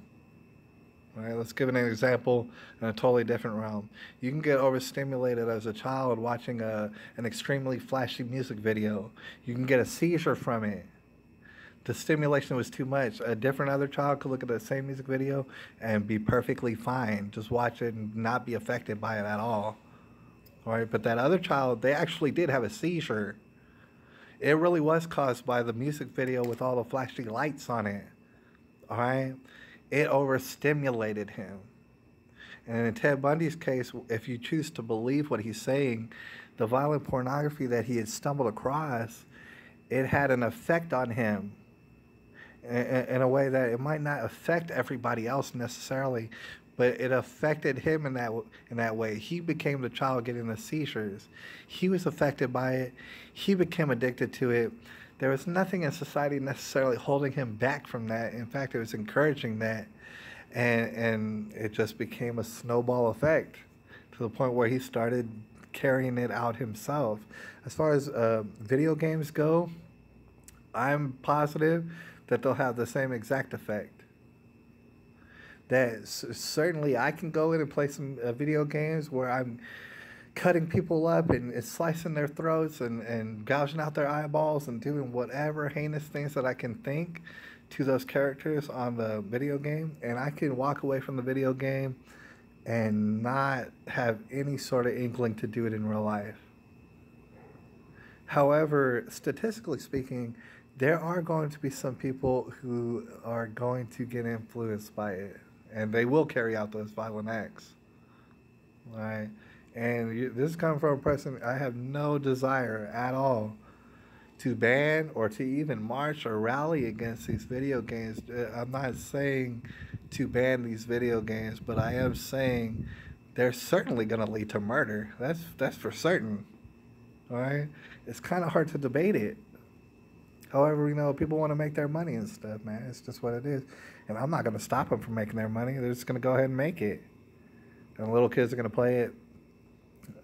A: right? Let's give an example in a totally different realm. You can get overstimulated as a child watching an extremely flashy music video. You can get a seizure from it. The stimulation was too much. A different other child could look at the same music video and be perfectly fine. Just watch it and not be affected by it at all. All right, but that other child, they actually did have a seizure. It really was caused by the music video with all the flashy lights on it. All right, it overstimulated him. And in Ted Bundy's case, if you choose to believe what he's saying, the violent pornography that he had stumbled across, it had an effect on him in a way that it might not affect everybody else necessarily, but it affected him in that way. He became the child getting the seizures. He was affected by it. He became addicted to it. There was nothing in society necessarily holding him back from that. In fact, it was encouraging that, and it just became a snowball effect to the point where he started carrying it out himself. As far as video games go, I'm positive that they'll have the same exact effect. That certainly I can go in and play some video games where I'm cutting people up and slicing their throats and gouging out their eyeballs and doing whatever heinous things that I can think to those characters on the video game, and I can walk away from the video game and not have any sort of inkling to do it in real life. However, statistically speaking, there are going to be some people who are going to get influenced by it, and they will carry out those violent acts. Right? And this is coming from a person, I have no desire at all to ban or to even march or rally against these video games. I'm not saying to ban these video games, but I am saying they're certainly going to lead to murder. That's for certain. All right? It's kind of hard to debate it. However, people want to make their money and stuff, man. It's just what it is. And I'm not going to stop them from making their money. They're just going to go ahead and make it. And little kids are going to play it.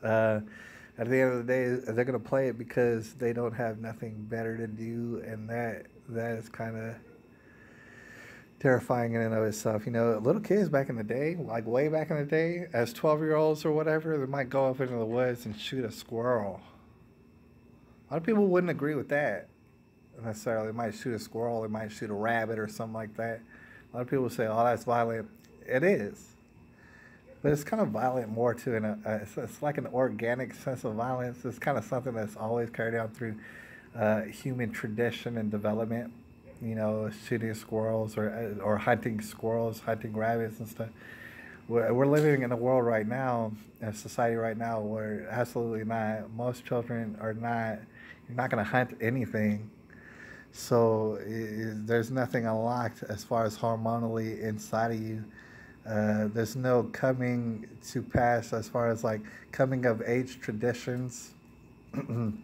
A: At the end of the day, they're going to play it because they don't have nothing better to do. And that is kind of terrifying in and of itself. Little kids back in the day, like way back in the day, as 12-year-olds or whatever, they might go up into the woods and shoot a squirrel. A lot of people wouldn't agree with that necessarily. They might shoot a squirrel, they might shoot a rabbit or something like that. A lot of people say, oh, that's violent. It is. But it's kind of violent more to it's like an organic sense of violence. It's kind of something that's always carried out through human tradition and development. Shooting squirrels or hunting squirrels, hunting rabbits and stuff. We're living in a world right now, in a society right now, where absolutely not. Most children are not. You're not going to hunt anything. So there's nothing unlocked as far as hormonally inside of you. There's no coming to pass as far as like coming of age traditions. You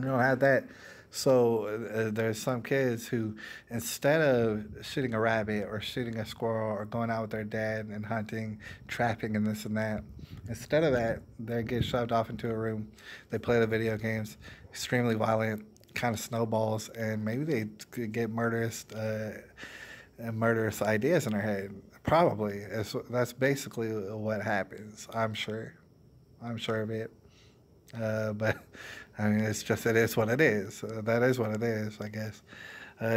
A: don't have that. So there's some kids who, instead of shooting a rabbit or shooting a squirrel or going out with their dad and hunting, trapping and this and that, instead of that, they get shoved off into a room. They play the video games, extremely violent, kind of snowballs, and maybe they could get murderous ideas in their head. Probably. That's basically what happens. I'm sure of it. But I mean, it is what it is. That is what it is, I guess.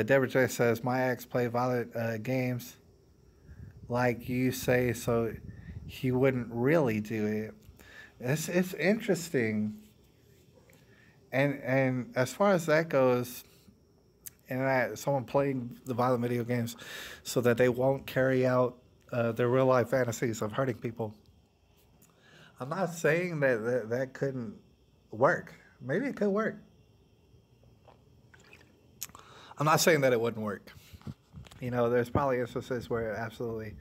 A: Deborah J says, my ex played violent games like you say, so he wouldn't really do it. It's interesting. And as far as that goes, and that someone playing the violent video games so that they won't carry out their real life fantasies of hurting people. I'm not saying that couldn't work. Maybe it could work. I'm not saying that it wouldn't work. There's probably instances where it absolutely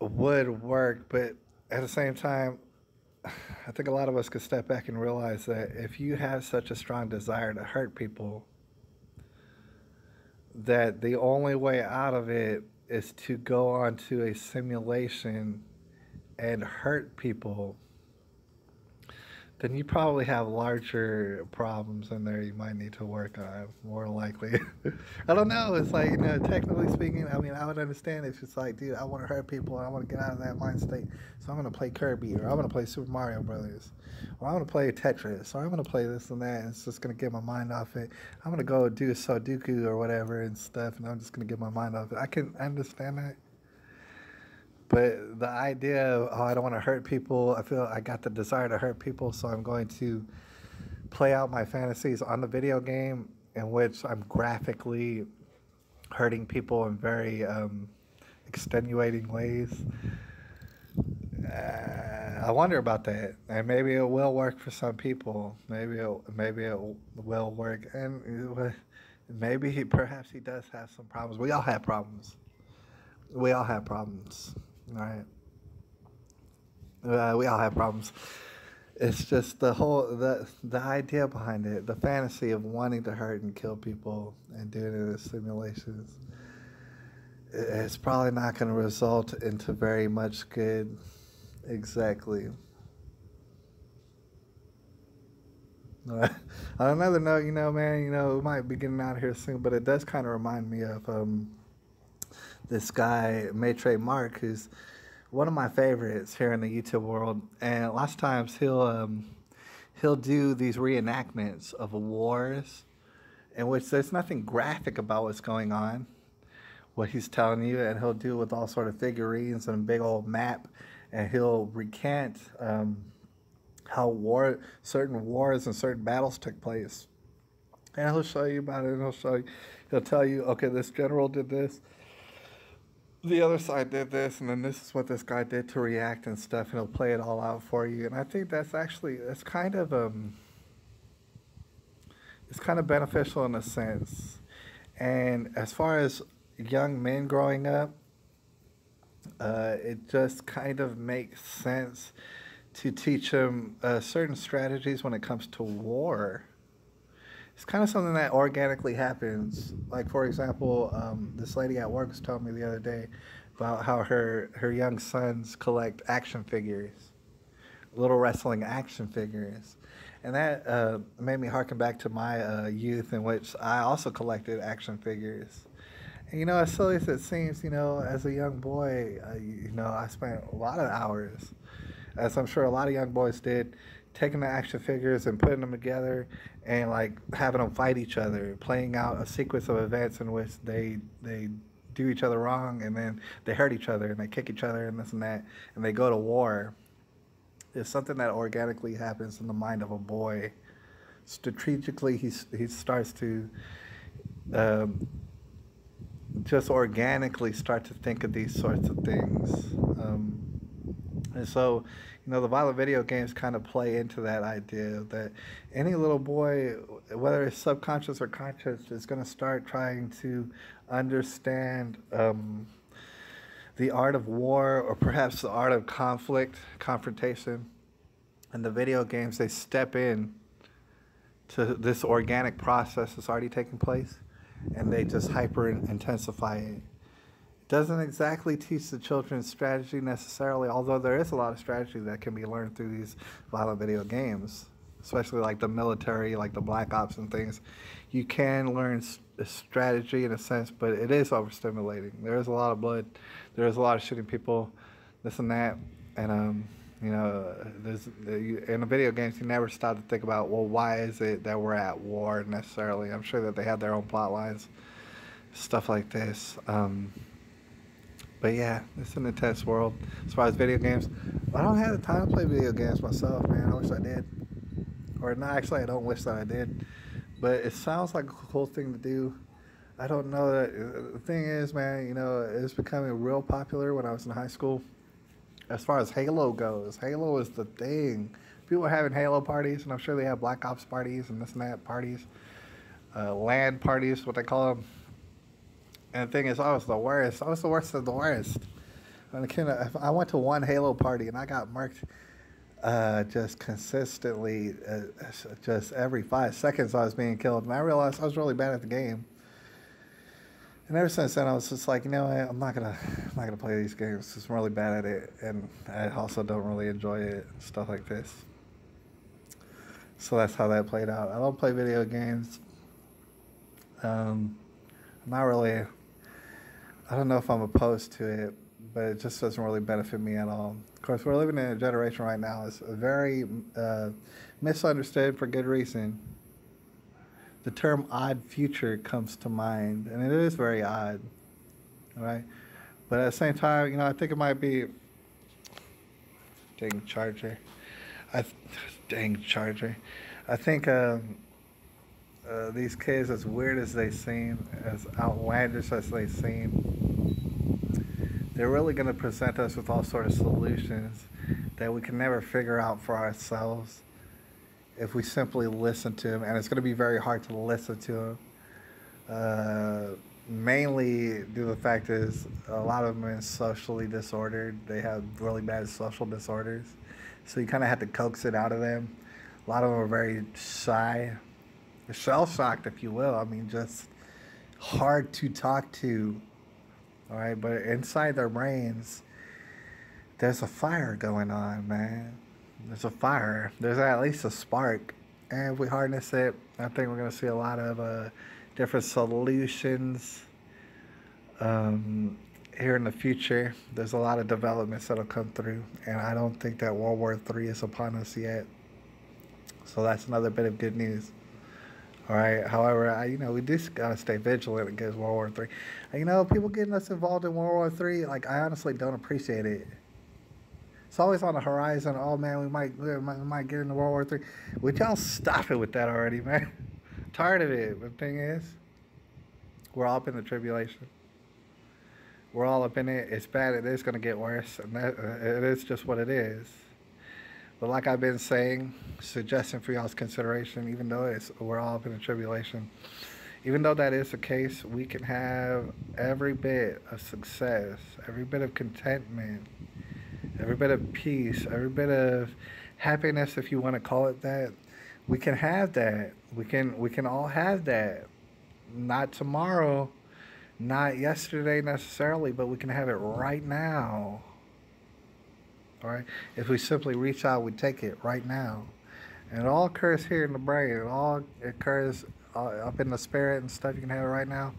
A: would work, but at the same time, I think a lot of us could step back and realize that if you have such a strong desire to hurt people, that the only way out of it is to go onto a simulation and hurt people. then you probably have larger problems in there you might need to work on, more likely. I don't know. It's like, technically speaking, I mean, I would understand if it's like, dude, I want to hurt people and I want to get out of that mind state. So I'm going to play Kirby, or I'm going to play Super Mario Brothers, or I'm going to play Tetris, or I'm going to play this and that. And it's just going to get my mind off it. I'm going to go do Sudoku or whatever and stuff, and I'm just going to get my mind off it. I can understand that. But the idea of, oh, I don't want to hurt people, I feel I got the desire to hurt people, so I'm going to play out my fantasies on the video game in which I'm graphically hurting people in very extenuating ways. I wonder about that, and maybe it will work for some people. Maybe it will work, and perhaps he does have some problems. We all have problems. We all have problems. All right. We all have problems. It's just the idea behind it, the fantasy of wanting to hurt and kill people and doing it in simulations. It's probably not going to result into very much good. Exactly. On another note, man, we might be getting out of here soon, but it does kind of remind me of this guy, Maitre Mark, who's one of my favorites here in the YouTube world. And lots of times he'll do these reenactments of wars in which there's nothing graphic about what's going on, what he's telling you, and he'll do it with all sort of figurines and a big old map, and he'll recant how certain wars and certain battles took place. And he'll show you about it, and he'll tell you, okay, this general did this, the other side did this, and then this is what this guy did to react and stuff, and he'll play it all out for you. And I think that's kind of beneficial in a sense. And as far as young men growing up, it just kind of makes sense to teach them certain strategies when it comes to war. It's kind of something that organically happens. Like, for example, this lady at work was telling me the other day about how her young sons collect action figures, little wrestling action figures. And that made me harken back to my youth, in which I also collected action figures. And, as silly as it seems, as a young boy, I spent a lot of hours, as I'm sure a lot of young boys did, taking the action figures and putting them together and like having them fight each other, playing out a sequence of events in which they do each other wrong, and then they hurt each other and they kick each other and this and that, and they go to war. It's something that organically happens in the mind of a boy. Strategically, he starts to just organically start to think of these sorts of things. And so, the violent video games kind of play into that idea that any little boy, whether it's subconscious or conscious, is going to start trying to understand the art of war, or perhaps the art of confrontation. And the video games, they step in to this organic process that's already taking place, and they just hyper intensify it. Doesn't exactly teach the children strategy necessarily, although there is a lot of strategy that can be learned through these violent video games, especially like the military, like the Black Ops and things. You can learn strategy in a sense, but it is overstimulating. There is a lot of blood. There is a lot of shooting people, this and that. And, in the video games, you never stop to think about, well, why is it that we're at war necessarily? I'm sure that they have their own plot lines, stuff like this. But yeah, it's an intense world as far as video games. I don't have the time to play video games myself, man. I wish I did. Or not, actually, I don't wish that I did. But it sounds like a cool thing to do. I don't know. The thing is, man, it's becoming real popular when I was in high school. As far as Halo goes, Halo is the thing. People are having Halo parties, and I'm sure they have Black Ops parties and this and that parties. LAN parties, what they call them. And the thing is, I was the worst. I was the worst of the worst. I went to one Halo party, and I got marked just consistently. Just every 5 seconds I was being killed. And I realized I was really bad at the game. And ever since then, I was just like, I'm not gonna play these games. I'm really bad at it, and I also don't really enjoy it, stuff like this. So that's how that played out. I don't play video games. Not really. I don't know if I'm opposed to it, but it just doesn't really benefit me at all. Of course, we're living in a generation right now that's very misunderstood for good reason. The term odd future comes to mind, and it is very odd, right? But at the same time, I think it might be. Dang charger. I, dang charger. I think these kids, as weird as they seem, as outlandish as they seem, they're really going to present us with all sort of solutions that we can never figure out for ourselves if we simply listen to them. And it's going to be very hard to listen to them. Mainly due to the fact is a lot of them are socially disordered. They have really bad social disorders. So you kind of have to coax it out of them. A lot of them are very shy, shell-shocked, if you will. I mean, just hard to talk to. All right, but inside their brains, there's a fire going on, man. There's a fire. There's at least a spark. And if we harness it, I think we're going to see a lot of different solutions here in the future. There's a lot of developments that'll come through, and I don't think that World War III is upon us yet. So that's another bit of good news. All right. However, we just gotta stay vigilant against World War III. People getting us involved in World War III, like, I honestly don't appreciate it. It's always on the horizon. Oh man, we might get into World War III. Would y'all stop it with that already, man? Tired of it. But the thing is, we're all up in the tribulation. We're all up in it. It's bad. It is going to get worse, and it is just what it is. But like I've been saying, suggesting for y'all's consideration, even though we're all up in the tribulation, even though that is the case, we can have every bit of success, every bit of contentment, every bit of peace, every bit of happiness, if you want to call it that. We can have that. We can all have that. Not tomorrow, not yesterday necessarily, but we can have it right now. All right? If we simply reach out, we take it right now. And it all occurs here in the brain. It all occurs up in the spirit and stuff. You can have it right now.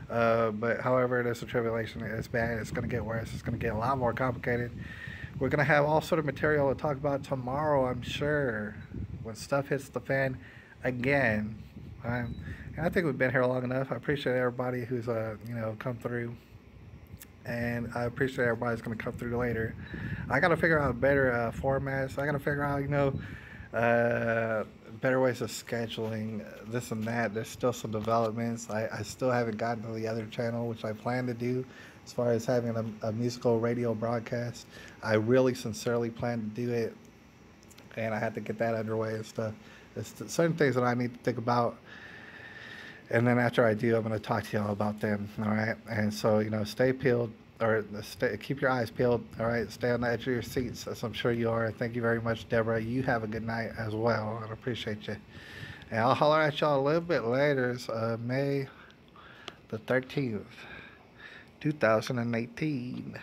A: But however, there's a tribulation. It's bad. It's going to get worse. It's going to get a lot more complicated. We're going to have all sort of material to talk about tomorrow, I'm sure, when stuff hits the fan again. And I think we've been here long enough. I appreciate everybody who's come through, and I appreciate everybody who's going to come through later. I got to figure out better formats. I got to figure out better ways of scheduling this and that. There's still some developments. I still haven't gotten to the other channel, which I plan to do, as far as having a musical radio broadcast. I really sincerely plan to do it, and I had to get that underway and stuff. There's certain things that I need to think about, and then after I do, I'm going to talk to y'all about them, all right? And so, stay peeled, or keep your eyes peeled, all right? Stay on the edge of your seats, as I'm sure you are. Thank you very much, Deborah. You have a good night as well. I appreciate you. And I'll holler at y'all a little bit later. It's May the 13th, 2018.